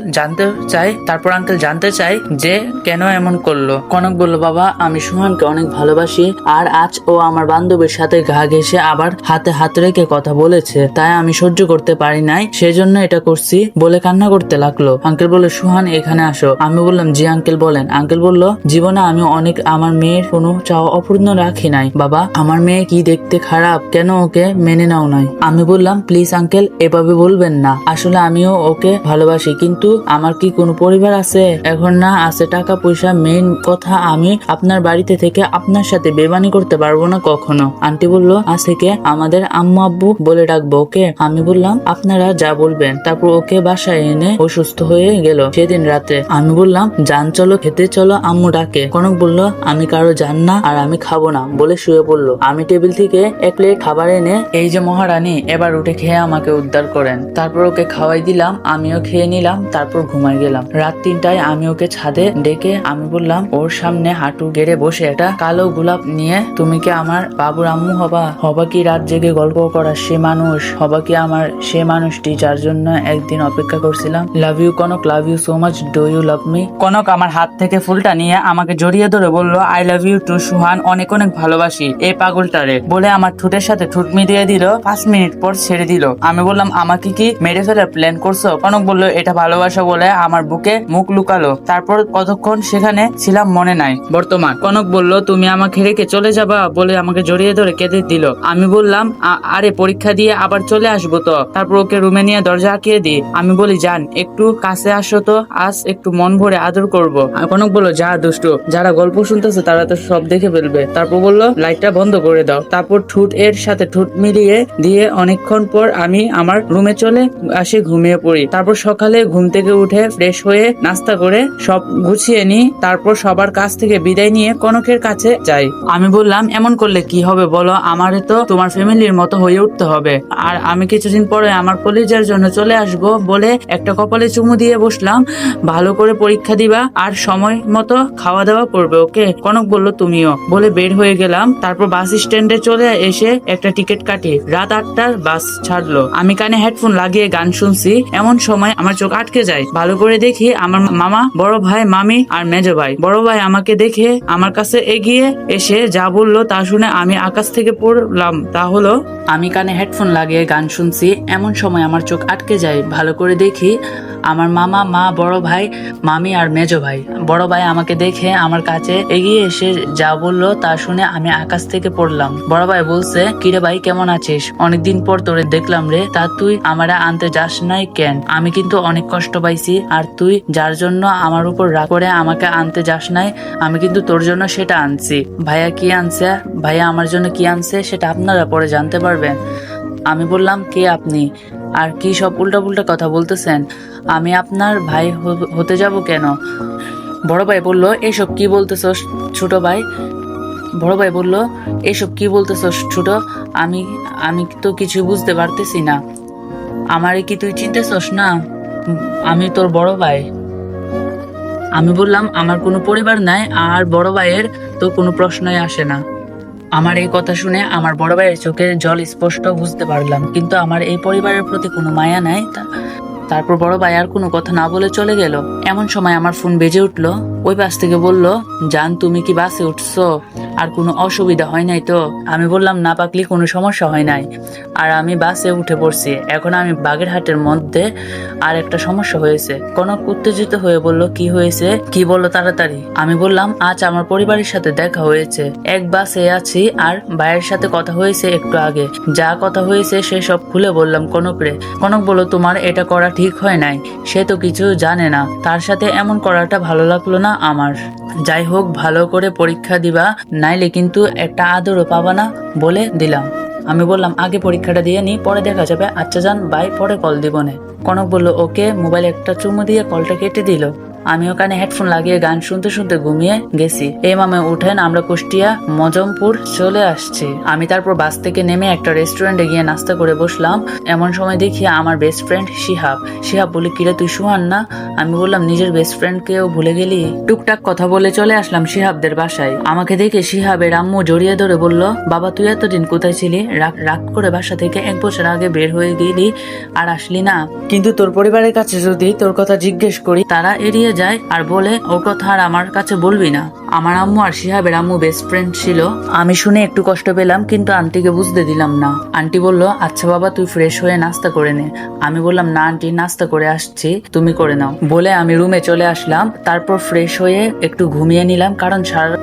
জানতে চায় যে কেন এমন করলো। কনক বলল, বাবা আমি সুহানকে অনেক ভালোবাসি, আর আজ ও আমার বান্ধবীর সাথে গা ঘেঁষে আবার হাতে হাত রেখে কথা বলেছে, তাই আমি সহ্য করতে পারি নাই, সেজন্য এটা করছি, বলে কান্না করতে লাগলো। আঙ্কেল বলল, সুহান এখানে আসো। আমি বললাম, জি আঙ্কেল বলেন। আঙ্কেল বলল, জীবনে আমি অনেক আমার মেয়ের কোনো চাওয়া অপূর্ণ রাখি নাই বাবা, আমার মেয়ে কি দেখতে খারাপ, কেন ওকে মেনে নাও নাই? আমি বললাম, প্লিজ আঙ্কেল এভাবে বলবেন না, আসলে আমিও ওকে ভালোবাসি, কিন্তু আমার কি কোনো পরিবার আছে? এখন না আছে টাকা পয়সা, মেইন কথা আমি আপনার বাড়িতে থেকে আপনার সাথে বেমানি করতে পারবো না কখনো। আন্টি বলল, আজ থেকে আমাদের আম্মু আব্বু বলে ডাকবো, ওকে? আমি বললাম, আপনারা যা বলবেন। তারপর ওকে বাসায় এনে অসুস্থ হয়ে গেল সেদিন রাতে। আমি বললাম, জান চলো খেতে চলো, আম্মু ডাকে। কনক বলল, আমি কারো জান না আর আমি খাবো না, বলে শুয়ে পড়লো। আমি টেবিল থেকে 1 প্লেট খাবার এনে এই যে মহারানী, এবার উঠে খেয়ে আমাকে উদ্ধার করেন। তারপর ওকে খাওয়াই দিলাম, আমিও খেয়ে নিলাম, তারপর ঘুমাই গেলাম। রাত 3টায় আমি ওকে ছাদে ডেকে আমি বললাম, ওর সামনে হাঁটু গেড়ে বসে একটা কালো গোলাপ নিয়ে, তুমি কি আমার বাবুর আম্মু হবা? হবা কি রাত জেগে গল্প করা সে মানুষ? হবা কি আমার সে মানুষটি যার জন্য একদিন অপেক্ষা করছিলাম? Love you Konok, love you so much, do you love me? Konok আমার হাত থেকে ফুলটা নিয়ে আমাকে জড়িয়ে ধরে বলল, আই লাভ ইউ টু সুহান, অনেক অনেক ভালোবাসি এই পাগলটারে, বলে আমার ঠোঁটের সাথে ঠোঁট মিলিয়ে দিল। 5 মিনিট পর ছেড়ে দিল। আমি বললাম, আমাকে কি মেরে ফেলার প্ল্যান করছো? কনক বলল, এটা ভালোবাসা বলে আমার বুকে মুখ লুকালো। তারপর কতক্ষণ সেখানে ছিলাম মনে নাই। বর্তমান কনক বলল, তুমি আমাকে রেখে চলে যাবা, বলে আমাকে জড়িয়ে ধরে কেঁদে দিল। আমি বললাম, আরে পরীক্ষা দিয়ে আবার চলে আসবো তো। তারপর ওকে রুমে নিয়ে দরজা আটকিয়ে দিই। আমি বলি, যান একটু কাছে আসো তো, আজ একটু মন ভরে আদর করবো। কনক বলল, যা দুষ্টু, যারা গল্প শুনতেছে তারা তো সব দেখে ফেলবে। তারপর বলল, লাইটটা বন্ধ করে দাও। তারপর ঠোঁট এর সাথে ঠোঁট মিলিয়ে দিয়ে অনেকক্ষণ পর আমি আমার রুমে চলে আসি, ঘুমিয়ে পড়ি। তারপর সকালে ঘুম থেকে উঠে ফ্রেশ হয়ে নাস্তা করে সব গুছিয়ে নি। তারপর সবার কাছ থেকে বিদায় নিয়ে কনকের কাছে যাই। আমি বললাম, এমন করলে কি হবে বলো, আমারে তো তোমার ফ্যামিলির মতো হয়ে উঠতে হবে। আর আমি কিছুদিন পরে আমার কলেজের জন্য চলে আসব, বলে একটা কপালে চুমু দিয়ে বসলাম। ভালো করে পরীক্ষা দিবা আর সময় মতো খাওয়া দাওয়া করবে, ওকে? কনক বলল, তুমিও, বলে বের হয়ে গেলাম। তারপর বাস স্ট্যান্ডে চলে এসে একটা টিকিট কাটি। রাত 8টার বাস ছাড়লো। আমি কানে হেডফোন লাগিয়ে গান শুনছি। এমন সময় আমার চোখ আটকে যায়। ভালো করে দেখি আমার মামা, বড় ভাই, মামি আর মেজো ভাই। বড় ভাই আমাকে দেখে আমার কাছে এগিয়ে এসে যা বললো তা শুনে আমি আকাশ থেকে পড়লাম। তা হলো, আমি কানে হেডফোন লাগিয়ে গান শুনছি, এমন সময় আমার চোখ আটকে যায়। ভালো করে দেখি আমার মামা, মা, বড় ভাই, মামি আর মেজো ভাই। বড় ভাই আমাকে দেখে আমার কাছে এগিয়ে এসে যা বললো তা শুনে আমি আকাশ থেকে পড়লাম। বড় ভাই বলছে, কিরে ভাই, কেমন আছিস? অনেকদিন পর তোরে দেখলাম রে, তা তুই আমারা আনতে যাস নাই কেন? আমি কিন্তু অনেক কষ্ট পাইছি, আর তুই যার জন্য আমার উপর রাগ করে আমাকে আনতে যাস নাই, আমি কিন্তু তোর জন্য সেটা আনছি। ভাইয়া কি আনছে? ভাইয়া আমার জন্য কি আনছে সেটা আপনারা পরে জানতে পারবেন। আমি বললাম, কে আপনি? আর কি সব উল্টা পুল্টা কথা বলতেছেন? আমি আপনার ভাই হতে যাব কেন? বড় ভাই বলল, এসব কি বলতেছস ছোট ভাই? বড় ভাই বলল, এসব কি বলতেছস ছোট? আমি আমি তো কিছু বুঝতে পারতেছি না। আমারে কি তুই চিনতেছস না? আমি তোর বড় ভাই। আমি বললাম, আমার কোনো পরিবার নাই, আর বড় ভাইয়ের তো কোনো প্রশ্নই আসে না। আমার এই কথা শুনে আমার বড় ভাইয়ের চোখের জল স্পষ্ট বুঝতে পারলাম, কিন্তু আমার এই পরিবারের প্রতি কোনো মায়া নাই। তারপর বড় ভাই আর কোনো কথা না বলে চলে গেল। এমন সময় আমার ফোন বেজে উঠলো। ওই পাশ থেকে বলল, জান তুমি কি বাসে উঠছো? আর কোনো অসুবিধা হয় নাই তো? আমি বললাম, না পাকলি কোনো সমস্যা হয় নাই, আর আমি বাসে উঠে পড়ছি। এখন আমি বাগেরহাটের মধ্যে, আর একটা সমস্যা হয়েছে। কনক উত্তেজিত হয়ে বলল, কি হয়েছে? কি বললো তাড়াতাড়ি। আমি বললাম, আজ আমার পরিবারের সাথে দেখা হয়েছে, এক বাসে আছি, আর ভাইয়ের সাথে কথা হয়েছে একটু আগে। যা কথা হয়েছে সে সব খুলে বললাম কনকরে। কনক বলল, তোমার এটা করা ঠিক হয় নাই, সে তো কিছু জানে না, তার সাথে এমন করাটা ভালো লাগলো না আমার। যাই হোক, ভালো করে পরীক্ষা দিবা, নাইলে কিন্তু একটা আদরও পাবা না বলে দিলাম। আমি বললাম, আগে পরীক্ষাটা দিয়ে নি, পরে দেখা যাবে। আচ্ছা যান বাই, পরে কল দিব নে। কনক বলল, ওকে। মোবাইলে একটা চুমু দিয়ে কলটা কেটে দিল। আমি ওখানে হেডফোন লাগিয়ে গান শুনতে শুনতে ঘুমিয়ে গেছি। এই মামে উঠেন, আমরা কুষ্টিয়া মজমপুর চলে আসছি। আমি তারপর বাস থেকে নেমে একটা রেস্টুরেন্টে গিয়ে নাস্তা করে বসলাম। এমন সময় দেখি আমার বেস্ট ফ্রেন্ড শিহাব বলে, কিরে তুই সুহান না? আমি বললাম, নিজের বেস্ট ফ্রেন্ড কেও ভুলে গেলি? টুকটাক কথা বলে চলে আসলাম শিহাবদের বাসায়। আমাকে দেখে শিহাবের আম্মু জড়িয়ে ধরে বলল, বাবা তুই এতদিন কোথায় ছিলি? রাগ করে বাসা থেকে 1 বছর আগে বের হয়ে গেলি, আর আসলি না। কিন্তু তোর পরিবারের কাছে যদি তোর কথা জিজ্ঞেস করি, তারা এড়িয়ে যায় আর বলে, ওর কথা আর আমার কাছে বলবি না। আমার আম্মু আর শিহাবের আম্মু বেস্ট ফ্রেন্ড ছিল। আমি শুনে একটু কষ্ট পেলাম, কিন্তু আন্টিকে বুঝতে দিলাম না। আন্টি বলল, আচ্ছা বাবা তুই ফ্রেশ হয়ে নাস্তা করে নে। আমি বললাম, না আন্টি, নাস্তা করে আসছি, তুমি করে নাও, বলে আমি রুমে চলে আসলাম। তারপর ফ্রেশ হয়ে একটু ঘুমিয়ে নিলাম, কারণ সারা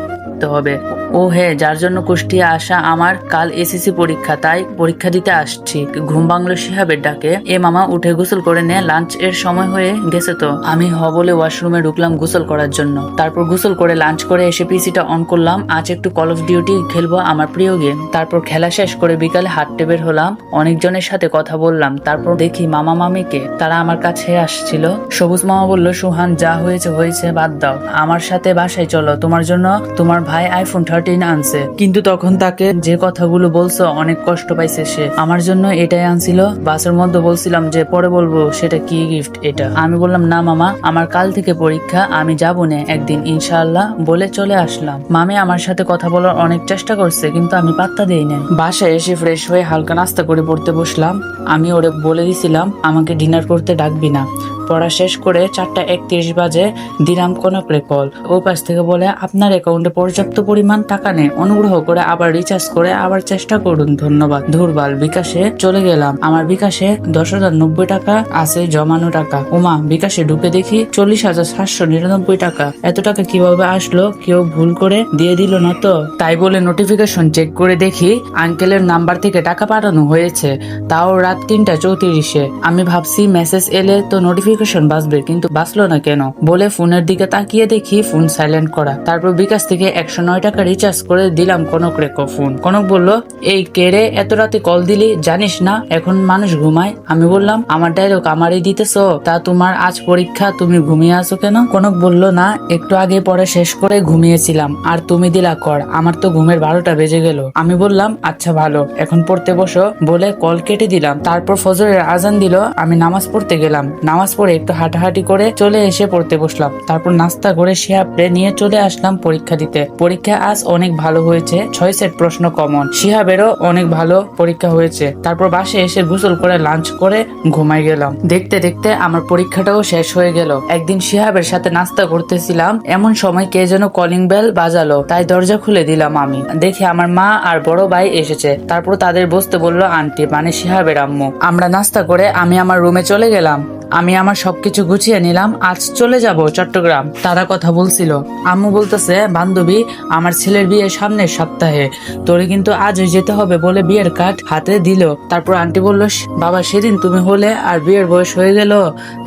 হবে। ও হ্যাঁ, যার জন্য কুষ্টিয়া আসা, আমার কাল এসএসসি পরীক্ষা, তাই পরীক্ষা দিতে আসছি। ঘুম ভাঙলো শিহাবের ডাকে। এ মামা উঠে গোসল করে নে, লাঞ্চ এর সময় হয়ে গেছে তো। আমি বলে ওয়াশরুমে ঢুকলাম গোসল করার জন্য। তারপর গোসল করে লাঞ্চ করে এসে পিসিটা অন করলাম। আজ একটু কল অফ ডিউটি খেলবো, আমার প্রিয় গেম। তারপর খেলা শেষ করে বিকালে হাঁটতে বের হলাম, অনেকজনের সাথে কথা বললাম। তারপর দেখি মামা মামিকে, তারা আমার কাছে আসছিল। সবুজ মামা বলল, সুহান যা হয়েছে হয়েছে, বাদ দাও, আমার সাথে বাসায় চলো, তোমার জন্য তোমার ভাই আইফোন 13 আনছে, কিন্তু তখন তাকে যে কথাগুলো বলছো অনেক কষ্ট পাইছে সে। আমার জন্য এটাই আনছিল। বাসের মধ্যে বলছিলাম যে পরে বলবো সেটা কি গিফট এটা। আমি বললাম না মামা, আমার কাল থেকে পরীক্ষা, আমি যাবো না একদিন ইনশাআল্লাহ বলে চলে আসলাম। মামি আমার সাথে কথা বলার অনেক চেষ্টা করছে, কিন্তু আমি পাত্তা দেই না। বাসায় এসে ফ্রেশ হয়ে হালকা নাস্তা করে পড়তে বসলাম। আমি ওরে বলে দিছিলাম আমাকে ডিনার করতে ডাকবি না। পড়া শেষ করে 4:31 বাজে দিলাম কনকরে কল। ও পাশ থেকে বলে আপনার অ্যাকাউন্টে পর্যাপ্ত পরিমাণ টাকা নেই, অনুগ্রহ করে আবার রিচার্জ করে আবার চেষ্টা করুন, ধন্যবাদ। ধুরবাল, বিকাশে চলে গেলাম। আমার বিকাশে 10,090 টাকা আছে জমানো টাকা। ওমা, বিকাশে ঢুকে দেখি 40,799 টাকা। এত টাকা কিভাবে আসলো? কেউ ভুল করে দিয়ে দিল না তো? তাই বলে নোটিফিকেশন চেক করে দেখি আঙ্কেলের নাম্বার থেকে টাকা পাঠানো হয়েছে, তাও রাত 3:34-এ। আমি ভাবছি মেসেজ এলে তো নোটিফিকেশন বাজবে, কিন্তু বাজলো না কেন বলে ফোনের দিকে তাকিয়ে দেখি ফোন সাইলেন্ট করা। তারপর বিকাশ থেকে 109 টাকা রিচার্জ করে দিলাম কনক রে ফোন। কনক বলল এই কে রে, এত রাতে কল দিলি, জানিস না এখন মানুষ ঘুমায়? আমি বললাম আমার ডায়লগ আমারই দিতেছ, তা তোমার আজ পরীক্ষা, তুমি ঘুমিয়ে আছো কেন? কনক বলল না, একটু আগে পড়া শেষ করে ঘুমিয়েছিলাম, আর তুমি দিলা কর, আমার তো ঘুমের 12টা বেজে গেল। আমি বললাম আচ্ছা ভালো, এখন পড়তে বসো বলে কল কেটে দিলাম। তারপর ফজরের আজান দিল, আমি নামাজ পড়তে গেলাম। নামাজ পড়ে একটু হাঁটাহাঁটি করে চলে এসে পড়তে বসলাম। তারপর নাস্তা করে শিহাবরে নিয়ে চলে আসলাম পরীক্ষা দিতে। পরীক্ষা আজ অনেক ভালো হয়েছে, 6 সেট প্রশ্ন কমন। শিহাবেরও অনেক ভালো পরীক্ষা হয়েছে। তারপর বাসে এসে গোসল করে লাঞ্চ করে ঘুমাই গেলাম। দেখতে দেখতে আমার পরীক্ষাটাও শেষ হয়ে গেল। একদিন শিহাবের সাথে নাস্তা করতেছিলাম, এমন সময় কে যেন কলিং বেল বাজালো, তাই দরজা খুলে দিলাম। আমি দেখি আমার মা আর বড় ভাই এসেছে। তারপর তাদের বসতে বললো আন্টি, মানে শিহাবের আম্মু। আমরা নাস্তা করে আমি আমার রুমে চলে গেলাম। আমি আমার সবকিছু গুছিয়ে নিলাম, আজ চলে যাব চট্টগ্রাম। তারা কথা বলছিল। আম্মু বলতেছে বান্ধবী, আমার ছেলের বিয়ে সামনের সপ্তাহে, তোরে কিন্তু আজই যেতে হবে বলে বিয়ের কার্ড হাতে দিল। তারপর আন্টি বলল বাবা সেদিন তুমি হলে আর বিয়ের বয়স হয়ে গেল,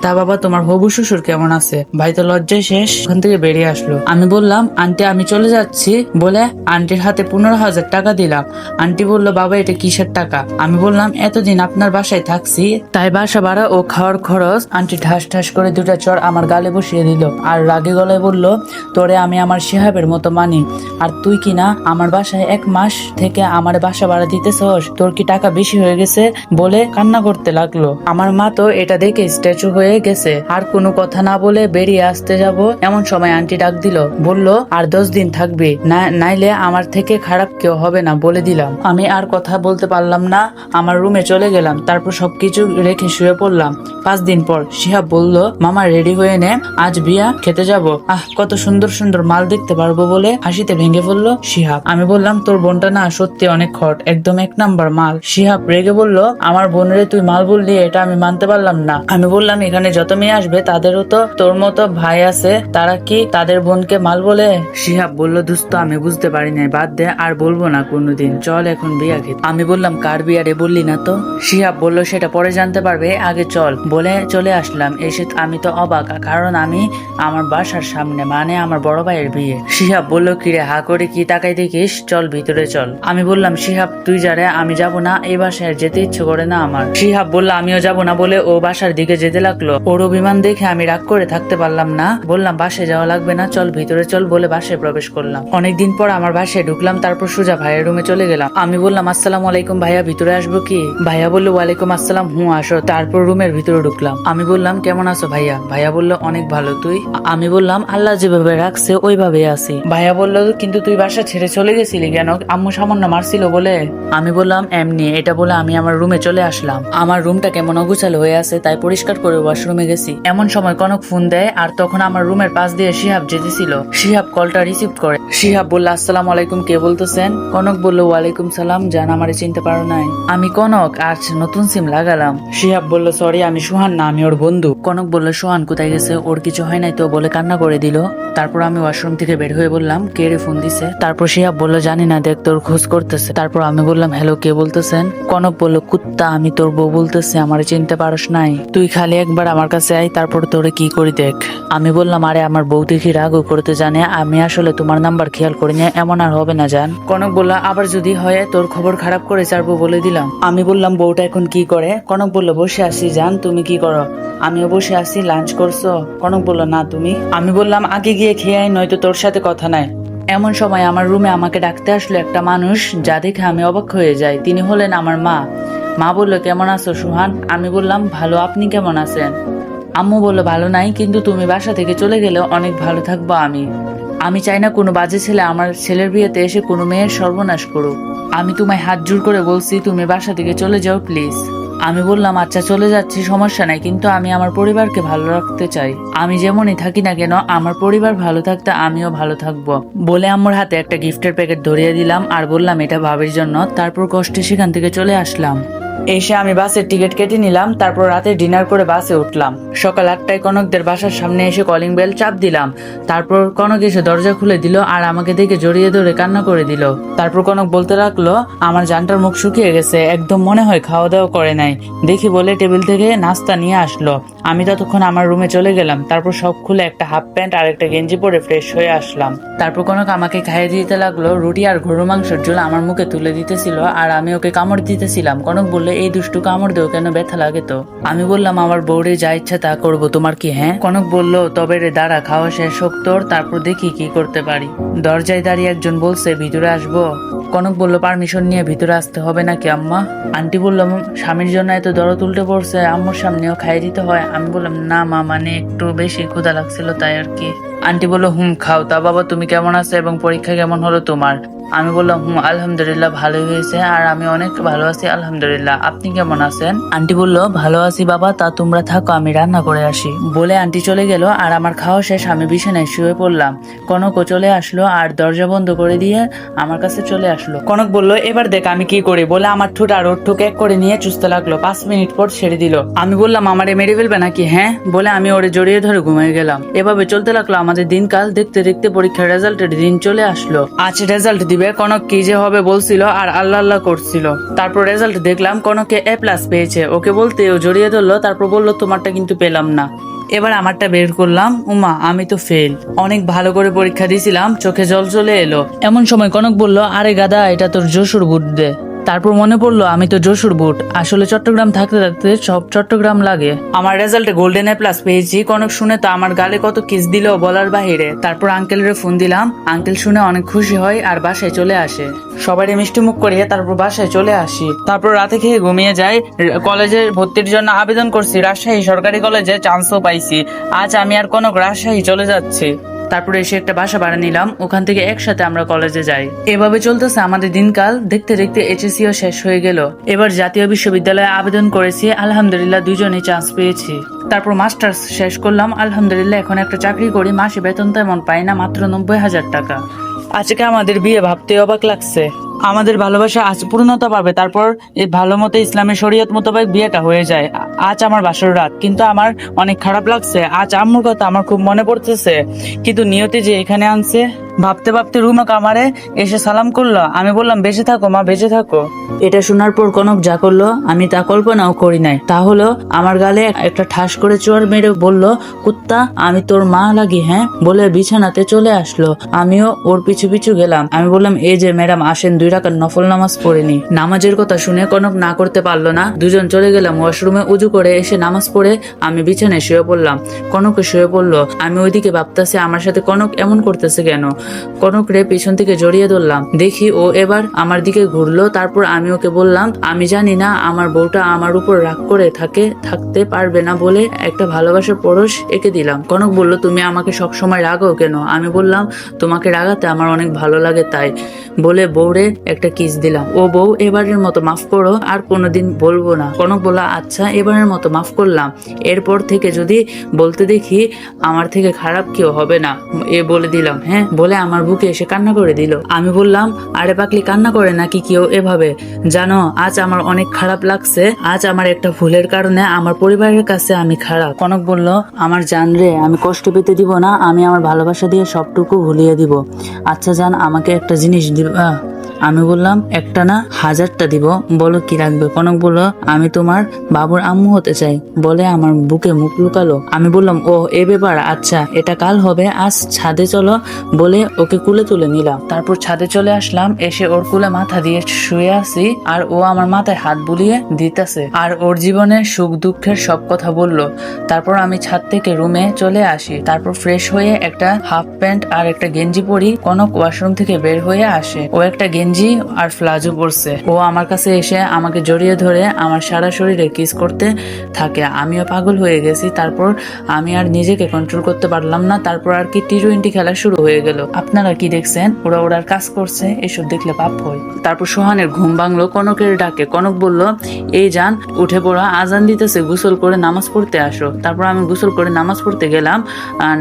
তা বাবা তোমার হবু শ্বশুর কেমন আছে? ভাই তো লজ্জায় শেষ, ওখান থেকে বেরিয়ে আসলো। আমি বললাম আন্টি আমি চলে যাচ্ছি বলে আন্টির হাতে 15,000 টাকা দিলাম। আন্টি বলল বাবা এটা কিসের টাকা? আমি বললাম এতদিন আপনার বাসায় থাকছি, তাই বাসা ভাড়া ও খাওয়ার খরচ। আন্টি ঠাস ঠাস করে 2টা চড় আমার গালে বসিয়ে দিল, আর রাগে গলায় বলল তোরে আমি আমার শিহাবের মতো মানি, আর তুই কি না আমার বাসায় 1 মাস থেকে আমার বাসা ভাড়া দিতেছস? তোর কি টাকা বেশি হয়ে গেছে? বলে কান্না করতে লাগলো। আমার মা তো এটা দেখে স্ট্যাচু হয়ে গেছে। আর কোনো কথা না বলে বেরিয়ে আসতে যাব, এমন সময় আন্টি ডাক দিল, বলল আর 10 দিন থাকবি, নাইলে আমার থেকে খারাপ কেউ হবে না বলে দিলাম। আমি আর কথা বলতে পারলাম না, আমার রুমে চলে গেলাম। তারপর সবকিছু রেখে শুয়ে পড়লাম। 5 দিন পর শিহাব বলল মামা রেডি হয়ে নে, আজ বিয়া খেতে যাব। কত সুন্দর সুন্দর মাল দেখতে পারবো বলে হাসিতে ভেঙে পড়লো শিহাব। আমি বললাম তোর বোনটা না সত্যি অনেক হট, একদম 1 নাম্বার মাল। শিহাব রেগে বলল আমার বোনরে তুই মাল বললি, এটা আমি মানতে পারলাম না। আমি বললাম এখানে যত মেয়ে আসবে তাদেরও তো তোর মতো ভাই আছে, তারা কি তাদের বোনকে মাল বলে? শিহাব বলল দোস্ত আমি বুঝতে পারি নাই, বাদ দে, আর বলবো না কোনোদিন, চল এখন বিয়া খেতে। আমি বললাম কার বিয়া রে, বললি না তো? শিহাব বলল সেটা পরে জানতে পারবে, আগে চল। বলে চলে আসলাম। এসে আমি তো অবাক, কারণ আমি আমার বাসার সামনে, মানে আমার বড় ভাইয়ের বিয়ে। শিহাব বলল কিরে হা করে কি তাকাই দেখিস, চল ভিতরে চল। আমি বললাম শিহাব তুই যারে, আমি যাব না, এই বাসায় যেতে ইচ্ছে করে না আমার। শিহাব বলল আমিও যাব না বলে ও বাসার দিকে যেতে লাগলো। ওর অভিমান দেখে আমি রাগ করে থাকতে পারলাম না, বললাম বাসায় যাওয়া লাগবে না, চল ভিতরে চল বলে বাসায় প্রবেশ করলাম। অনেকদিন পর আমার বাসায় ঢুকলাম। তারপর সোজা ভাইয়ের রুমে চলে গেলাম। আমি বললাম আসসালামু আলাইকুম ভাইয়া, ভিতরে আসবো কি? ভাইয়া বললো ওয়ালাইকুম আসসালাম, হুঁ আসো। তারপর রুমের ভিতরে ঢুকলাম। আমি বললাম কেমন আছো ভাইয়া? ভাইয়া বলল অনেক ভালো, তুই? আমি বললাম আল্লাহ যেভাবে রাখছে ওইভাবে আছি। ভাইয়া বলল কিন্তু তুই বাসা ছেড়ে চলে গেছিলি কেন? আম্মু সামান্য মারছিল বলে? আমি বললাম এমনি। এটা বলে আমি আমার রুমে চলে আসলাম। আমার রুমটা কেমন অগুছালো হয়ে আছে, তাই পরিষ্কার করে ওয়াশরুমে গেছি। এমন সময় কনক ফোন দেয়, আর তখন আমার রুমের পাশ দিয়ে শিহাব যেতেছিল। শিহাব কলটা রিসিভ করে। শিহাব বলল আসসালামু আলাইকুম, কে বলতেছেন? কনক বলল ওয়ালাইকুম সালাম, জান আমারে চিনতে পারো নাই? আমি কনক, আজ নতুন সিম লাগালাম। শিহাব বলল সরি আমি সোহান না, আমি ওর বন্ধু। কনক বলল সোহান কোথায় গেছে, ওর কিছু হয় নাই তো বলে কান্না করে দিল। তারপর আমি ওয়াশরুম থেকে বের হয়ে বললাম কে রে ফোন দিছে? তারপর শিহাব বলল জানি না, দেখ তোর খোঁজ করতেছে। তারপর আমি বললাম হ্যালো কে বলতেছেন? কনক বলল কুত্তা, আমি তোর বউ বলতেছে, আমারে চিনতে পারস নাই? তুই খালি একবার আমার কাছে আয়, তারপর তোরে কি করি দেখ। আমি বললাম আরে আমার বউ দেখি রাগও করতে জানে, আমি আসলে তোমার নাম্বার খেয়াল করি না, এমন আর হবে না জান। কনক বলল আবার যদি হয় তোর খবর খারাপ করে ছাড়বো বলে দিলাম। আমি বললাম বউটা এখন কি করে? কনক বলল বসে আসি জান, তুমি কি করো? আমিও বসে আছি, লাঞ্চ করছো? কনক বলল না, তুমি? আমি বললাম আগে গিয়ে খেয়ে আয়, নয়তো তোর সাথে কথা নাই। এমন সময় আমার রুমে আমাকে ডাকতে আসলো একটা মানুষ, যা দেখে আমি অবাক হয়ে যাই। তিনি হলেন আমার মা। মা বললো, কেমন আছো সুহান? আমি বললাম, ভালো, আপনি কেমন আছেন? আম্মু বললো, ভালো নাই, কিন্তু তুমি বাসা থেকে চলে গেলে অনেক ভালো থাকবো আমি চাই না কোনো বাজে ছেলে আমার ছেলের বিয়েতে এসে কোনো মেয়ের সর্বনাশ করুক। আমি তোমায় হাত জোর করে বলছি, তুমি বাসা থেকে চলে যাও প্লিজ। আমি বললাম, আচ্ছা চলে যাচ্ছি, সমস্যা নাই, কিন্তু আমি আমার পরিবারকে ভালো রাখতে চাই। আমি যেমনই থাকি না কেন, আমার পরিবার ভালো থাকতে আমিও ভালো থাকবো। বলে আম্মুর হাতে একটা গিফটের প্যাকেট ধরিয়ে দিলাম আর বললাম, এটা ভাবির জন্য। তারপর কষ্টে সেখান থেকে চলে আসলাম। এসে আমি বাসের টিকিট কেটে নিলাম, তারপর রাতে ডিনার করে বাসে উঠলাম। সকাল 8টায় কনকদের বাসার সামনে এসে কলিং বেল চাপ দিলাম। তারপর কনক এসে দরজা খুলে দিল আর আমাকে দেখে জড়িয়ে ধরে কান্না করে দিল। তারপর কনক বলতে লাগলো, আমার জানটার মুখ শুকিয়ে গেছে, একদম মনে হয় খাওয়া দাওয়া করে নাই। দেখি বলে টেবিল থেকে নাস্তা নিয়ে আসলো। আমি ততক্ষণ আমার রুমে চলে গেলাম। তারপর সব খুলে একটা হাফ প্যান্ট আর একটা গেঞ্জি পরে ফ্রেশ হয়ে আসলাম। তারপর কনক আমাকে খাইয়ে দিতে লাগলো। রুটি আর গরু মাংসের ঝোল আমার মুখে তুলে দিতেছিল আর আমি ওকে কামড় দিতেছিলাম। কনক বললে, এই দুষ্টু কামড় দেও কেন, ব্যথা লাগে তো। আমি বললাম, আমার বউরে যা ইচ্ছা তা করবো, তোমার কি? হ্যাঁ। কনক বলল, তবে রে দাঁড়া, খাওয়া শেষ হোক তোর, তারপর দেখি কি করতে পারি। দরজায় দাঁড়িয়ে একজন বলছে, ভিতরে আসবো? কনক বলল, পারমিশন নিয়ে ভিতরে আসতে হবে নাকি আম্মা? আন্টি বললাম, স্বামীর জন্য এত দরদ উল্টে পড়ছে, আম্মুর সামনেও খাইয়ে দিতে হয়? আমি বললাম, না মা, মানে একটু বেশি ক্ষুধা লাগছিল তাই আর কি। আন্টি বললো, খাও। তা বাবা, তুমি কেমন আছো এবং পরীক্ষা কেমন হলো তোমার? আমি বললাম, আলহামদুলিল্লাহ, ভালোই হয়েছে, আর আমি অনেক ভালো আছি আলহামদুলিল্লাহ। আপনি কেমন আছেন? আন্টি বলল, ভালো আছি বাবা, তা তোমরা থাকো, আমি রান্না করে আসি। বলে আন্টি চলে গেল আর আমার খাওয়া শেষ, আমি বিছানায় শুয়ে পড়লাম। কনকও চলে আসলো আর দরজা বন্ধ করে দিয়ে আমার কাছে চলে আসলো। কনক বলল, এবার দেখ আমি কি করি। বলে আমার ঠোঁট আর ওর ঠোঁট এক করে নিয়ে চুষতে লাগলো। 5 মিনিট পর ছেড়ে দিল। আমি বললাম, আমারে মেরে ফেলবে নাকি? হ্যাঁ। বলে আমি ওরে জড়িয়ে ধরে ঘুমিয়ে গেলাম। এভাবে চলতে লাগলো আমাদের দিনকাল। দেখতে দেখতে পরীক্ষার রেজাল্টের দিন চলে আসলো। আজ রেজাল্ট দিবে। কনক কি যে হবে বলছিল আর আল্লাহ আল্লাহ করছিল। তারপর রেজাল্ট দেখলাম, কনকে A+ পেয়েছে। ওকে বলতে ও জড়িয়ে ধরলো, তারপর বললো, তোমারটা কিন্তু পেলাম না। এবার আমারটা বের করলাম, উমা আমি তো ফেল। অনেক ভালো করে পরীক্ষা দিয়েছিলাম, চোখে জল চলে এলো। এমন সময় কনক বলল, আরে গাদা, এটা তোর যশোর বুট দে। তারপর মনে পড়লো আমি তো যশোর বুট, আসলে চট্টগ্রাম থাকতে থাকতে সব চট্টগ্রাম লাগে। আমার রেজাল্টে গোল্ডেন A+ পেয়েছি। কনক শুনে তো আমার গালে কত কিস দিল বলার বাহিরে। তারপর আঙ্কেলের ফোন দিলাম, আঙ্কেল শুনে অনেক খুশি হয় আর বাসায় চলে আসে। সবাই মিষ্টি মুখ করিয়ে তারপর বাসায় চলে আসি। তারপর রাতে খেয়ে ঘুমিয়ে যাই। কলেজে ভর্তির জন্য আবেদন করছি, রাজশাহী সরকারি কলেজে চান্সও পাইছি। আজ আমি আর কনক রাজশাহী চলে যাচ্ছি। তারপরে এসে একটা বাসা ভাড়া নিলাম, ওখান থেকে একসাথে আমরা কলেজে যাই। এভাবে চলতেছে আমাদের দিনকাল। দেখতে দেখতে HSCও শেষ হয়ে গেল। এবার জাতীয় বিশ্ববিদ্যালয়ে আবেদন করেছি, আলহামদুলিল্লাহ দুজনেই চান্স পেয়েছি। তারপর মাস্টার্স শেষ করলাম, আলহামদুলিল্লাহ এখন একটা চাকরি করি। মাসে বেতন তেমন পাই না, মাত্র 90,000 টাকা। আজকে আমাদের বিয়ে ভাবতে অবাক লাগছে। আমাদের ভালোবাসা আজ পূর্ণতা পাবে। তারপর এই ভালো মতো ইসলামের শরীয়ত মোতাবেক বিয়েটা হয়ে যায়। আজ আমার বাসর রাত, কিন্তু আমার অনেক খারাপ লাগছে। আজ আম্মুর কথা আমার খুব মনে পড়তেছে, কিন্তু নিয়তি যে এখানে আনছে। ভাবতে ভাবতে রুমা কামারে এসে সালাম করলো। আমি বললাম, বেঁচে থাকো মা, বেঁচে থাকো। এটা শোনার পর কনক যা করলো আমি তা কল্পনাও করি নাই। তা হলো, আমার গালে একটা ঠাস করে চোর মেরে বলল, কুত্তা, আমি তোর মা লাগি? হ্যাঁ। বলে বিছানাতে চলে আসলো। আমিও ওর পিছু পিছু গেলাম। আমি বললাম, এই যে ম্যাডাম, আসেন 2 রাকাত নফল নামাজ পড়ে নি। নামাজের কথা শুনে কনক না করতে পারলো না। দুজন চলে গেলাম ওয়াশরুমে। উজু করে এসে নামাজ পড়ে আমি বিছানায় শুয়ে পড়লাম। কনক শুয়ে পড়লো। আমি ওইদিকে ভাবতেছি, আমার সাথে কনক এমন করতেছে কেন। কনক রে পিছন থেকে জড়িয়ে ধরলাম। দেখি ও এবার আমার দিকে ঘুরলো। তারপর আমি ওকে বললাম, আমি জানি না আমার বউটা আমার উপর রাগ করে থাকতে পারবে না বলে একটা ভালোবাসার পরশ এঁকে দিলাম। কনক বলল, তুমি আমাকে সবসময় রাগো কেন? আমি বললাম, তোমাকে রাগাতে আমার অনেক ভালো লাগে তাই। বলে বউরে একটা কিস দিলাম। ও বউ, এবারের মতো মাফ করো, আর কোনোদিন বলবো না। কনক বলল, আচ্ছা এবারের মতো মাফ করলাম, এরপর থেকে যদি বলতে দেখি আমার থেকে খারাপ কেউ হবে না, এ বলে দিলাম। হ্যাঁ। বলে আমার বুকে এসে কান্না করে দিল। আমি বললাম, আরে পাগলি, কান্না করে নাকি কেউ এভাবে? জানো, আজ আমার অনেক খারাপ লাগছে। আজ আমার একটা ভুলের কারণে আমার পরিবারের কাছে আমি খারাপ। কনক বলল, আমার জান রে, আমি কষ্ট পেতে দিব না, আমি আমার ভালোবাসা দিয়ে সবটুকু ভুলিয়ে দিব। আচ্ছা জান, আমাকে একটা জিনিস দিবা? আমি বললাম একটা না 1000টা দিব। বলো কি রাখবে? কনক বলল আমি তোমার বাবুর আম্মু হতে চাই বলে আমার বুকে মুখ লুকালো। আমি বললাম ও এ ব্যাপার, আচ্ছা এটা কাল হবে, আজ ছাদে চলো বলে ওকে কুলে তুলে নিলাম। তারপর ছাদে চলে আসলাম, এসে ওর কুলে মাথা দিয়ে শুয়ে আছি আর ও আমার মাথায় হাত বুলিয়ে দিতেছে আর ওর জীবনের সুখ দুঃখের সব কথা বলল। তারপর আমি ছাদ থেকে রুমে চলে আসি। তারপর ফ্রেশ হয়ে একটা হাফ প্যান্ট আর একটা গেঞ্জি পরি। কনক ওয়াশরুম থেকে বের হয়ে আসে, ও একটা গেঞ্জি আর প্লাজো পরছে। ও আমার কাছে এসে আমাকে জড়িয়ে ধরে আমার সারা শরীরে কিস করতে থাকে। আমিও পাগল হয়ে গেছি। তারপর আমি আর নিজেকে কন্ট্রোল করতে পারলাম না। তারপর আর কি টি-20 খেলা শুরু হয়ে গেল। আপনারা কি দেখছেন? ওরা ওরার কাজ করছে, এসব দেখলে পাপ হয়। তারপর সোহানের ঘুম ভাঙলো কনকের ডাকে। কনক বলল এই যান উঠে পড়া, আজান দিতেছে, গোসল করে নামাজ পড়তে আসো। তারপর আমি গোসল করে নামাজ পড়তে গেলাম।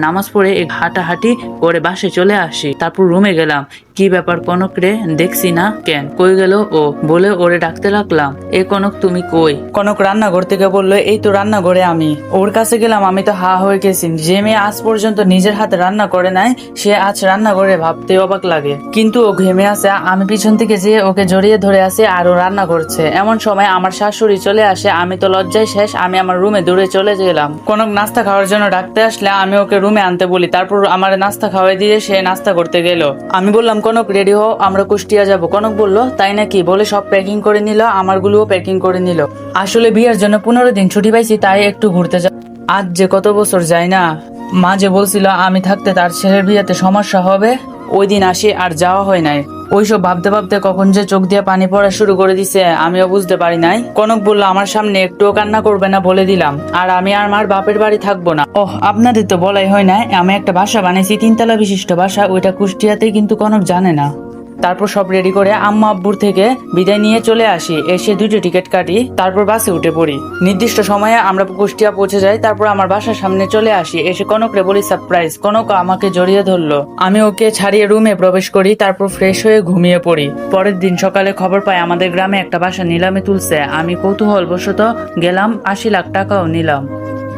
নামাজ পড়ে হাঁটাহাঁটি করে বাসে চলে আসি। তারপর রুমে গেলাম। কি ব্যাপার কনক রে, দেখছি না কেন, কই গেল ও? বলে ওরে ডাকতে লাগলাম, এ কনক তুমি কই? কনক রান্নাঘর থেকে বললো এই তো রান্নাঘরে। আমি ওর কাছে গেলাম। আমি তো হা হয়ে গেছি। যে মেয়ে আজ পর্যন্ত নিজের হাতে রান্না করে নাই সে আজ রান্না করে ভাবতে অবাক লাগে। কিন্তু ও ঘেমে আছে। আমি পিছন থেকে যেয়ে ওকে জড়িয়ে ধরে আছি আর ও রান্না করছে। এমন সময় আমার শাশুড়ি চলে আসে। আমি তো লজ্জায় শেষ। আমি আমার রুমে দৌড়ে চলে গেলাম। কনক নাস্তা খাওয়ার জন্য ডাকতে আসলে আমি ওকে রুমে আনতে বলি। তারপর আমার নাস্তা খাওয়াই দিয়ে সে নাস্তা করতে গেল। আমি বললাম কনক রেডি হও, আমরা কুষ্টিয়া যাব। কনক বলল তাই নাকি, বলে সব প্যাকিং করে নিল, আমারগুলোও প্যাকিং করে নিল। আসলে বিয়ের জন্য 15 দিন ছুটি পাইছি, তাই একটু ঘুরতে যাব। আজ যে কত বছর যায় না। মা যে বলছিল আমি থাকতে তার ছেলের বিয়েতে সমস্যা হবে, ওই দিন আসি আর যাওয়া হয় নাই। ওইসব ভাবতে ভাবতে কখন যে চোখ দিয়ে পানি পড়া শুরু করে দিছে আমিও বুঝতে পারি নাই। কনক বলল আমার সামনে একটুও কান্না করবে না বলে দিলাম, আর আমি আর আমার বাপের বাড়ি থাকবো না। ওহ আপনাদের তো বলাই হয় না, আমি একটা বাসা বানাইছি, 3 তলা বিশিষ্ট বাসা, ওইটা কুষ্টিয়াতে, কিন্তু কনক জানে না। তারপর সব রেডি করে আম্মা আব্বুর থেকে বিদায় নিয়ে চলে আসি। এসে 2টি টিকিট কাটি, তারপর বাসে উঠে পড়ি। নির্দিষ্ট সময়ে আমরা কুষ্টিয়া পৌঁছে যাই। তারপর আমার বাসার সামনে চলে আসি। এসে কনকরে বলি সারপ্রাইজ। কনক আমাকে জড়িয়ে ধরলো। আমি ওকে ছাড়িয়ে রুমে প্রবেশ করি। তারপর ফ্রেশ হয়ে ঘুমিয়ে পড়ি। পরের দিন সকালে খবর পাই আমাদের গ্রামে একটা বাসা নিলামে তুলছে। আমি কৌতূহলবশত গেলাম, 80 লাখ টাকাও নিলাম।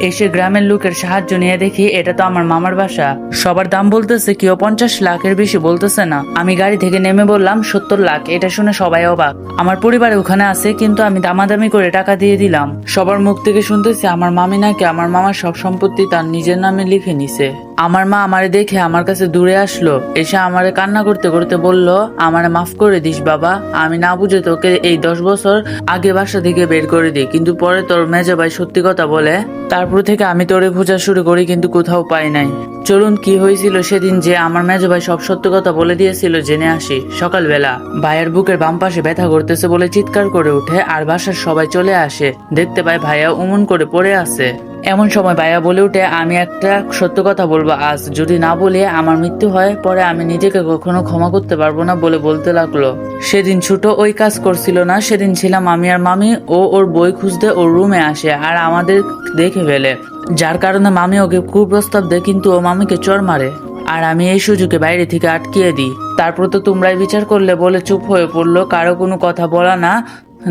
এসে গ্রামের লোকের সাহায্য নিয়ে দেখি এটা তো আমার মামার বাসা। সবার দাম বলতেছে, কেউ 50 লাখের বেশি বলতেছে না। আমি গাড়ি থেকে নেমে বললাম 70 লাখ। এটা শুনে সবাই অবাক। আমার পরিবারে ওখানে আছে, কিন্তু আমি দামাদামি করে টাকা দিয়ে দিলাম। সবার মুখ থেকে শুনতেছি আমার মামি নাকি আমার মামার সব সম্পত্তি তার নিজের নামে লিখে নিছে। আমার মা আমারে দেখে আমার কাছে দূরে আসলো। এসে আমারে কান্না করতে করতে বলল আমারে মাফ করে দিস বাবা, আমি না বুঝে তোকে এই 10 বছর আগে বাসা থেকে বের করে দিই, কিন্তু পরে তোর মেজো ভাই সত্যি কথা বলে। তারপর থেকে আমি তোরে খোঁজা শুরু করি, কিন্তু কোথাও পাই নাই। চলুন কি হয়েছিল সেদিন যে আমার মেজো ভাই সব সত্য কথা বলে দিয়েছিল জেনে আসি। সকালবেলা ভাইয়ের বুকের বাম পাশে ব্যথা করতেছে বলে চিৎকার করে উঠে আর বাসার সবাই চলে আসে। দেখতে পাই ভাইয়া উমন করে পড়ে আছে। এমন সময় ভাইয়া বলে উঠে আমি একটা সত্য কথা বলবো আজ, যদি না বলে আমার মৃত্যু হয় পরে আমি নিজেকে কখনো ক্ষমা করতে পারবো না বলে বলতে লাগলো। সেদিন ছোট ওই কাজ করছিল না। সেদিন ছিলাম আমি আর মামি। ও ওর বই খুঁজতে ওর রুমে আসে আর আমাদের দেখে ফেলে, যার কারণে মামি ওকে কুপ্রস্তাব দেয়, কিন্তু ও মামিকে চড় মারে আর আমি এই সুযোগে বাইরে থেকে আটকিয়ে দিই। তারপর তো তোমরাই বিচার করলে বলে চুপ হয়ে পড়লো, কারো কোনো কথা বলা না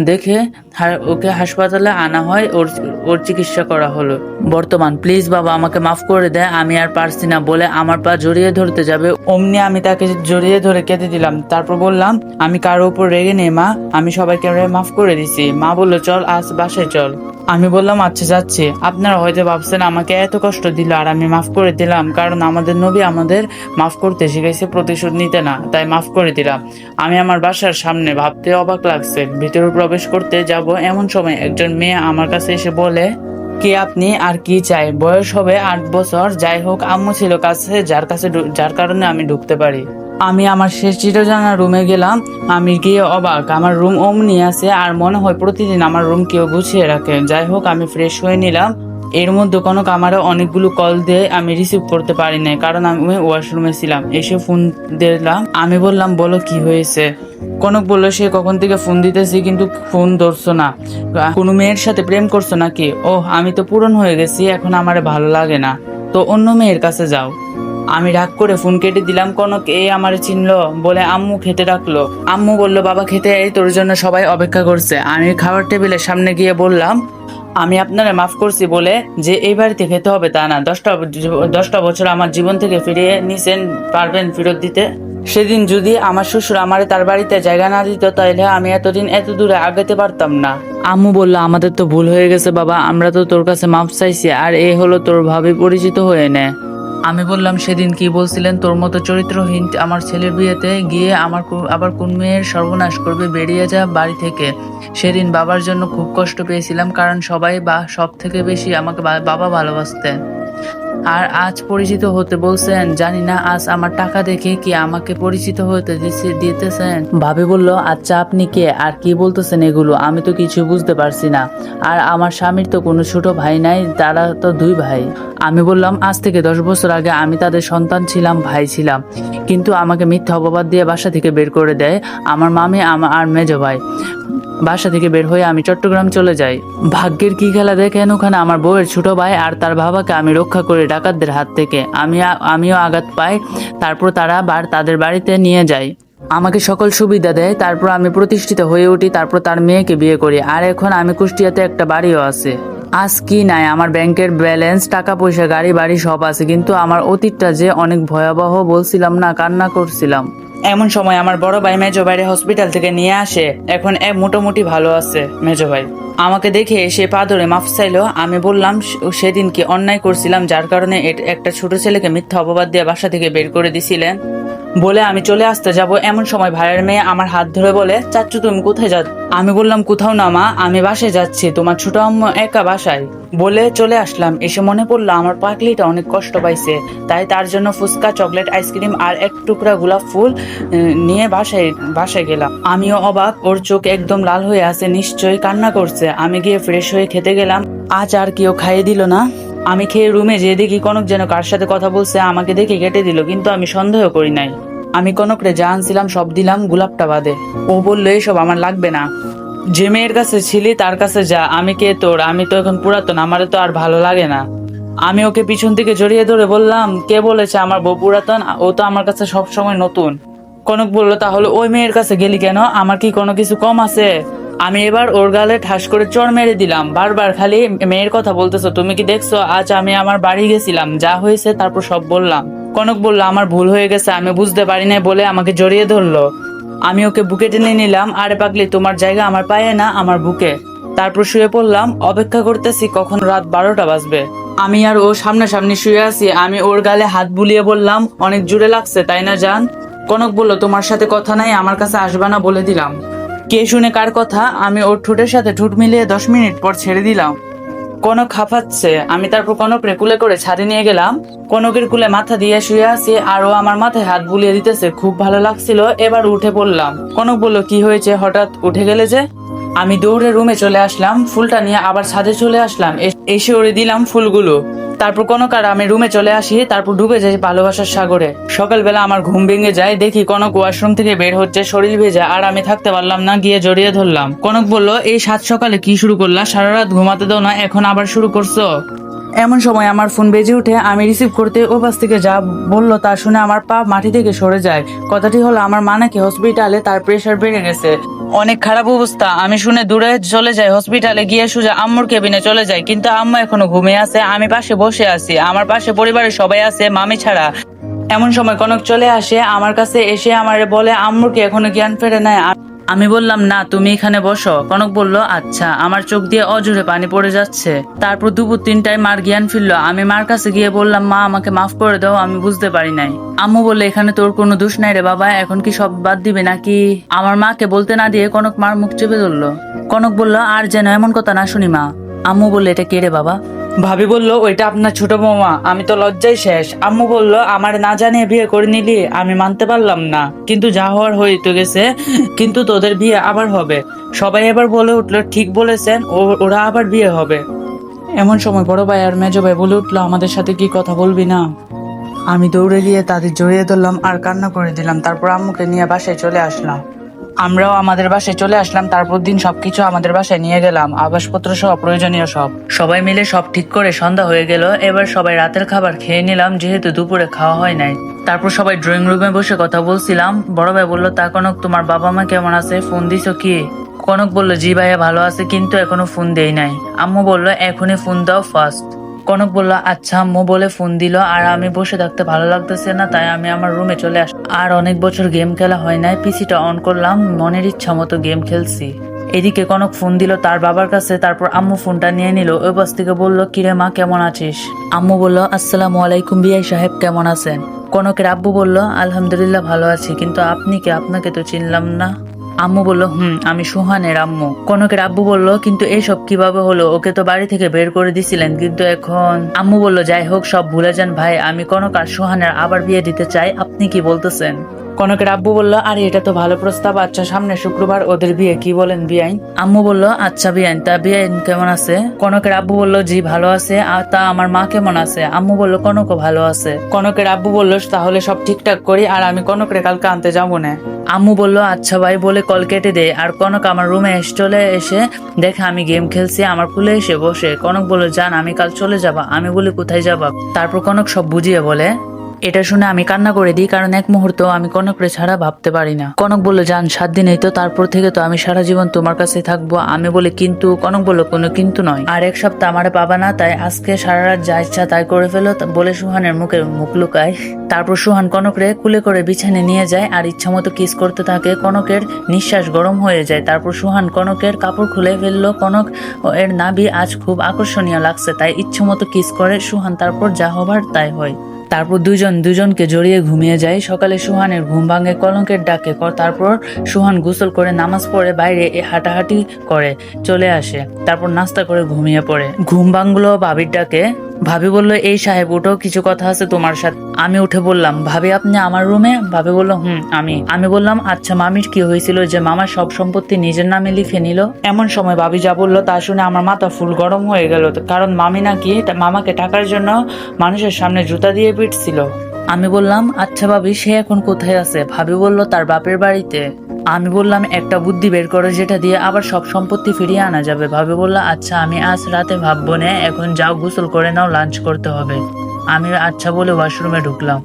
দেখে ওকে হাসপাতালে আনা হয়। ওর চিকিৎসা করা হলো। বর্তমান প্লিজ বাবা আমাকে মাফ করে দেয়, আমি আর পারছি না বলে আমার পা জড়িয়ে ধরতে যাবে, অমনি আমি তাকে জড়িয়ে ধরে কেঁদে দিলাম। তারপর বললাম আমি কারো উপর রেগে নেই মা, আমি সবাইকে মাফ করে দিছি। মা বললো চল আজ বাসায় চল। আমি বললাম আচ্ছা যাচ্ছি। আপনারা হয়তো ভাবছেন আমাকে এত কষ্ট দিল আর আমি মাফ করে দিলাম, কারণ আমাদের নবী আমাদের মাফ করতে শিখাইছে, প্রতিশোধ নিতে না, তাই মাফ করে দিলাম। আমি আমার বাসার সামনে, ভাবতে অবাক লাগছে। ভিতরে প্রবেশ করতে যাব এমন সময় একজন মেয়ে আমার কাছে এসে বলে কে আপনি আর কি চাই? বয়স হবে 8 বছর। যাই হোক আম্মু ছিল কাছে, যার কারণে আমি ঢুকতে পারি। আমি আমার শেষ চিরজানা রুমে গেলাম। আমি গিয়ে অবাক, আমার রুম অমনি আছে আর মনে হয় প্রতিদিন আমার রুম কেউ গুছিয়ে রাখে। যাই হোক আমি ফ্রেশ হয়ে নিলাম। এর মধ্যে কনক আমারও অনেকগুলো কল দিয়ে আমি রিসিভ করতে পারি নাই, কারণ আমি ওয়াশরুমে ছিলাম। এসে ফোন দিলাম। আমি বললাম বলো কি হয়েছে? কনক বললো সে কখন থেকে ফোন দিতেছি কিন্তু ফোন ধরছো না, কোনো মেয়ের সাথে প্রেম করছো নাকি? ওহ আমি তো পূরণ হয়ে গেছি, এখন আমারে ভালো লাগে না, তো অন্য মেয়ের কাছে যাও। আমি রাগ করে ফোন কেটে দিলাম। কনক আমারে চিনলো বলে আম্মু খেতে ডাকলো। আম্মু বললো বাবা খেতে আয়, তোর জন্য সবাই অপেক্ষা করছে। আমি খাবার টেবিলের সামনে গিয়ে বললাম আমি আপনারা মাফ করছি বলে যে এই বাড়িতে খেতে হবে তা না। 10টা বছর আমার জীবন থেকে ফিরিয়ে নিছেন, পারবেন ফেরত দিতে? সেদিন যদি আমার শ্বশুর আমারে তার বাড়িতে জায়গা না দিত তাহলে আমি এতদিন এত দূরে আগাতে পারতাম না। আম্মু বলল, আমাদের তো ভুল হয়ে গেছে বাবা, আমরা তো তোর কাছে মাফ চাইছি, আর এ হলো তোর ভাবে পরিচিত হয়ে নে। আমি বললাম, সেদিন কি বলছিলেন তোর মতো চরিত্রহীন আমার ছেলের বিয়েতে গিয়ে আবার কোন মেয়ের সর্বনাশ করবে, বেরিয়ে যা বাড়ি থেকে। সেদিন বাবার জন্য খুব কষ্ট পেয়েছিলাম, কারণ সবাই সব থেকে বেশি আমাকে বাবা ভালোবাসতেন। আর আজ পরিচিত হতে বলছেন, জানি না আজ আমার টাকা দেখে কি আমাকে পরিচিত হতে দিতেছেন। ভাবি বলল, আচ্ছা আপনি কে আর কি বলতেছেন এগুলো, আমি তো কিছু বুঝতে পারছি না। আর আমার স্বামীর তো কোনো ছোট ভাই নাই, তারা তো 2 ভাই। আমি বললাম, আজ থেকে 10 বছর আগে আমি তাদের সন্তান ছিলাম, ভাই ছিলাম, কিন্তু আমাকে মিথ্যা অপবাদ দিয়ে বাসা থেকে বের করে দেয় আমার মামি আর মেজো ভাই। বাসা থেকে বের হয়ে আমি চট্টগ্রাম চলে যাই। ভাগ্যের কি খেলা দেখেন, ওখানে আমার বউয়ের ছোট ভাই আর তার বাবাকে আমি রক্ষা করি ডাকাতদের হাত থেকে। আমিও আঘাত পাই। তারপর তারা তাদের বাড়িতে নিয়ে যায়, আমাকে সকল সুবিধা দেয়। তারপর আমি প্রতিষ্ঠিত হয়ে উঠি, তারপর তার মেয়েকে বিয়ে করি। আর এখন আমি কুষ্টিয়াতে একটা বাড়িও আছে। আজ কি নাই, আমার ব্যাংকের ব্যালেন্স, টাকা পয়সা, গাড়ি বাড়ি সব আছে, কিন্তু আমার অতীতটা যে অনেক ভয়াবহ, বলছিলাম না, কান্না করছিলাম। এমন সময় আমার বড় ভাই মেজো ভাইরে হসপিটাল থেকে নিয়ে আসে। এখন মোটামুটি ভালো আছে মেজো ভাই। আমাকে দেখে সে পা ধরে মাফ চাইলো। আমি বললাম, সেদিন কি অন্যায় করছিলাম যার কারণে একটা ছোট ছেলেকে মিথ্যা অপবাদ দিয়ে বাসা থেকে বের করে দিছিলেন, বলে আমি চলে আসতে যাব। এমন সময় ভাইয়ের মেয়ে আমার হাত ধরে বলে, চাচ্চু তুমি কোথায় যাচ্ছ? আমি বললাম, কোথাও না মা, আমি বাসায় যাচ্ছি, তোমার ছোট আম্মু একা বাসায়। বলে চলে আসলাম। এসে মনে পড়লো আমার পাগলিটা অনেক কষ্ট পাইছে, তাই তার জন্য ফুচকা, চকলেট, আইসক্রিম আর এক টুকরা গোলাপ ফুল নিয়ে বাসায় গেলাম। আমিও অবাক, ওর চোখ একদম লাল হয়ে আছে, নিশ্চয়ই কান্না করছে। আমি গিয়ে ফ্রেশ হয়ে খেতে গেলাম। আজ আর কেউ খাইয়ে দিল না। আমি খেয়ে রুমে যেয়ে দেখি কনক যেন কার সাথে কথা বলছে, আমাকে দেখে কেটে দিল, কিন্তু আমি সন্দেহ করি নাই। আমি কনকরে যা আনছিলাম সব দিলাম, গোলাপটা বাদে। ও বললো, এসব আমার লাগবে না, যে মেয়ের কাছে ছিলি তার কাছে যা, আমি কে তোর, আমি তো এখন পুরাতন, আমারে তো আর ভালো লাগে না। আমি ওকে পিছন থেকে জড়িয়ে ধরে বললাম, কে বলেছে আমার বউ পুরাতন, ও তো আমার কাছে সব সময় নতুন। কনক বলল, তাহলে ওই মেয়ের কাছে গেলি কেন, আমার কি কোনো কিছু কম আছে? আমি এবার ওর গালে ঠাস করে চড় মেরে দিলাম। বারবার খালি মেয়ের কথা বলতেছো, তুমি কি দেখছো আজ আমি আমার বাড়ি গেছিলাম, যা হয়েছে তারপর সব বললাম। কনক বলল, আমার ভুল হয়ে গেছে, আমি বুঝতে পারি নাই, বলে আমাকে জড়িয়ে ধরলো। আমি ওকে বুকে টেনে নিলাম। আরে পাগলি, তোমার জায়গা আমার পায়ে না, আমার বুকে। তারপর শুয়ে পড়লাম, অপেক্ষা করতেছি কখন রাত 12টা বাজবে। আমি আর ও সামনাসামনি শুয়ে আছি। আমি ওর গালে হাত বুলিয়ে বললাম, অনেক জোরে লাগছে তাই না জান? কনক বলল, তোমার সাথে কথা নাই, আমার কাছে আসবা না বলে দিলাম। কে শুনে কার কথা? আমি ওর ঠোঁটের সাথে ঠোঁট মিলিয়ে 10 মিনিট পর ছেড়ে দিলাম। কনক হাঁপাচ্ছে। আমি তারপর কনকরে কুলে করে ছাদে নিয়ে গেলাম। কনকের কুলে মাথা দিয়ে শুয়ে আছি, আর ও আমার মাথায় হাত বুলিয়ে দিতেছে, খুব ভালো লাগছিল। এবার উঠে পড়লাম। কনক বলল, কি হয়েছে, হঠাৎ উঠে গেলে যে? আমি দৌড়ে রুমে চলে আসলাম, ফুলটা নিয়ে আবার ছাদে চলে আসলাম। এসে ওরে দিলাম ফুলগুলো। তারপর কনক আর আমি রুমে চলে আসি, তারপর ডুবে যাই ভালোবাসার সাগরে। সকালবেলা আমার ঘুম ভেঙে যায়, দেখি কনক ওয়াশরুম থেকে বের হচ্ছে, শরীর ভেজা, আর আমি থাকতে পারলাম না, গিয়ে জড়িয়ে ধরলাম। কনক বলল, এই 7 সকালে কি শুরু করলা, সারা রাত ঘুমাতে দাও না, এখন আবার শুরু করছো? এমন সময় আমার ফোন বেজে উঠে। আমি রিসিভ করতে ও পাশ থেকে যা বললো তা শুনে আমার পা মাটি থেকে সরে যায়। কথাটি হলো, আমার মা নাকি হসপিটালে, তার প্রেশার বেড়ে গেছে, অনেক খারাপ অবস্থা। আমি শুনে দূরে চলে যাই, হসপিটালে গিয়ে সোজা আম্মুর কেবিনে চলে যাই, কিন্তু আম্মু এখনো ঘুমিয়ে আছে। আমি পাশে বসে আছি, আমার পাশে পরিবারের সবাই আছে, মামি ছাড়া। এমন সময় কনক চলে আসে আমার কাছে, এসে আমারে বলে, আম্মুর কি এখনো জ্ঞান ফেরে নাই? আমি বললাম, না, তুমি এখানে বসো। কনক বলল, আচ্ছা। আমার চোখ দিয়ে অজরে পানি পড়ে যাচ্ছে। তারপর দুপুর 3টায় মার জ্ঞান ফিরলো। আমি মার কাছে গিয়ে বললাম, মা আমাকে মাফ করে দাও, আমি বুঝতে পারি নাই। আম্মু বললে, এখানে তোর কোনো দোষ নাই রে বাবা, এখন কি সব বাদ দিবে নাকি? আমার মাকে বলতে না দিয়ে কনক মার মুখ চেপে ধরলো। কনক বলল, আর যেন এমন কথা না শুনি মা। আম্মু বললে, এটা কে রে বাবা? ভাবি বলল, ওইটা আপনার ছোট বৌমা। আমি তো লজ্জায় শেষ। আম্মু বলল, আমার না জানিয়ে বিয়ে করে নিলি, আমি মানতে পারলাম না, কিন্তু যা হওয়ার হইতে গেছে, কিন্তু তোদের বিয়ে আবার হবে। সবাই এবার বলে উঠলো, ঠিক বলেছেন, ওরা আবার বিয়ে হবে। এমন সময় বড় ভাই আর মেজো ভাই বলে উঠলো, আমাদের সাথে কি কথা বলবি না? আমি দৌড়ে গিয়ে তাদের জড়িয়ে ধরলাম আর কান্না করে দিলাম। তারপর আম্মুকে নিয়ে বাসায় চলে আসলাম। আমরাও আমাদের বাসায় চলে আসলাম। তারপর দিন সবকিছু আমাদের বাসায় নিয়ে গেলাম, আবাসপত্র সহ প্রয়োজনীয় সব। সবাই মিলে সব ঠিক করে সন্ধ্যা হয়ে গেল। এবার সবাই রাতের খাবার খেয়ে নিলাম, যেহেতু দুপুরে খাওয়া হয় নাই। তারপর সবাই ড্রয়িং রুমে বসে কথা বলছিলাম। বড় ভাই বলল, তা কনক, তোমার বাবা মা কেমন আছে, ফোন দিছো কি? কনক বলল, জি ভাইয়া ভালো আছে, কিন্তু এখনো ফোন দেই নাই। আম্মু বলল, এখনই ফোন দাও ফার্স্ট। কনক বলল আচ্ছা আম্মু বলে ফোন দিল। আর আমি বসে থাকতে ভালো লাগতেছে না, তাই আমি আমার রুমে চলে আসি। আর অনেক বছর গেম খেলা হয় নাই, পিসিটা অন করলাম, মনের ইচ্ছা মতো গেম খেলছি। এদিকে কনক ফোন দিল তার বাবার কাছে, তারপর আম্মু ফোনটা নিয়ে নিল। ওই পাশ থেকে বলল কিরে মা কেমন আছিস? আম্মু বলল আসসালামু আলাইকুম বিআই সাহেব, কেমন আছেন? কনকের আব্বু বলল আলহামদুলিল্লাহ ভালো আছি, কিন্তু আপনি কে? আপনাকে তো চিনলাম না। আম্মু বলল আমি সুহানের আম্মু। কনকের আব্বু বলল কিন্তু এসব কিভাবে হলো? ওকে তো বাড়ি থেকে বের করে দিছিলেন, কিন্তু এখন? আম্মু বলল যাই হোক সব ভুলে যান ভাই, আমি কনক আর সুহানের আবার বিয়ে দিতে চাই। আপনি কি বলতেছেন? কনকের আব্বু বলল আরে এটা তো ভালো প্রস্তাব, আচ্ছা সামনে শুক্রবার ওদের বিয়ে, কি বলেন বিআইন? আম্মু বলল আচ্ছা বিআইন, তা বিআইন কেমন আছে? কনকের আব্বু বলল জি ভালো আছে। আর তা আমার মা কেমন আছে? আম্মু বলল কনকও ভালো আছে। কনকের আব্বু বলল তাহলে সব ঠিকঠাক করি, আর আমি কনকরে কালকে আনতে যাবো না। আম্মু বলল আচ্ছা ভাই বলে কল কেটে দেয়। আর কনক আমার রুমে চলে এসে দেখে আমি গেম খেলছি, আমার কুলে এসে বসে। কনক বলল জান আমি কাল চলে যাবা। আমি বলি কোথায় যাবা? তারপর কনক সব বুঝিয়ে বলে। এটা শুনে আমি কান্না করে দিই, কারণ এক মুহূর্ত আমি কনকরে ছাড়া ভাবতে পারি না। কনক বলল জান 7 দিনেই তো, তারপর থেকে তো আমি সারা জীবন তোমার কাছে থাকবো। আমি বলি কিন্তু? কনক বলল কোনো কিন্তু নয়, আর এক সপ্তাহ আমারে পাবা না, তাই আজকে সারা রাত যা ইচ্ছা তাই করে ফেলো বলে সুহানের মুখে মুখ লুকায়। তারপর সুহান কনকরে কুলে করে বিছানে নিয়ে যায় আর ইচ্ছা মতো কিস করতে থাকে। কনকের নিঃশ্বাস গরম হয়ে যায়। তারপর সুহান কনকের কাপড় খুলে ফেললো। কনক এর নাভি আজ খুব আকর্ষণীয় লাগছে, তাই ইচ্ছে মতো কিস করে সুহান। তারপর যা হবার তাই হয়। তারপর দুজনকে জড়িয়ে ঘুমিয়ে যায়। সকালে সুহানের ঘুম ভাঙে কনকের ডাকে। তারপর সুহান গোসল করে নামাজ পড়ে বাইরে হাঁটাহাঁটি করে চলে আসে। তারপর নাস্তা করে ঘুমিয়ে পড়ে। ঘুম ভাঙলো ভাবির ডাকে। ভাবি বলল এই সাহেব উঠো, কিছু কথা আছে তোমার সাথে। আমি উঠে বললাম ভাবি আপনি আমার রুমে? ভাবি বলল আমি বললাম আচ্ছা মামির কি হয়েছিল যে মামার সব সম্পত্তি নিজের নামে লিখে নিল? এমন সময় ভাবি যা বললো তা শুনে আমার মাথা ফুল গরম হয়ে গেল, কারণ মামি নাকি মামাকে টাকার জন্য মানুষের সামনে জুতা দিয়ে পিটছিল। আমি বললাম আচ্ছা ভাবি সে এখন কোথায় আছে? ভাবি বলল তার বাপের বাড়িতে। আমি বললাম একটা বুদ্ধি বের করো যেটা দিয়ে আবার সব সম্পত্তি ফিরিয়ে আনা যাবে। ভাবি বলল আচ্ছা আমি আজ রাতে ভাববো না, এখন যাও গোসল করে নাও, লাঞ্চ করতে হবে। আমি আচ্ছা বলে ওয়াশরুমে ঢুকলাম।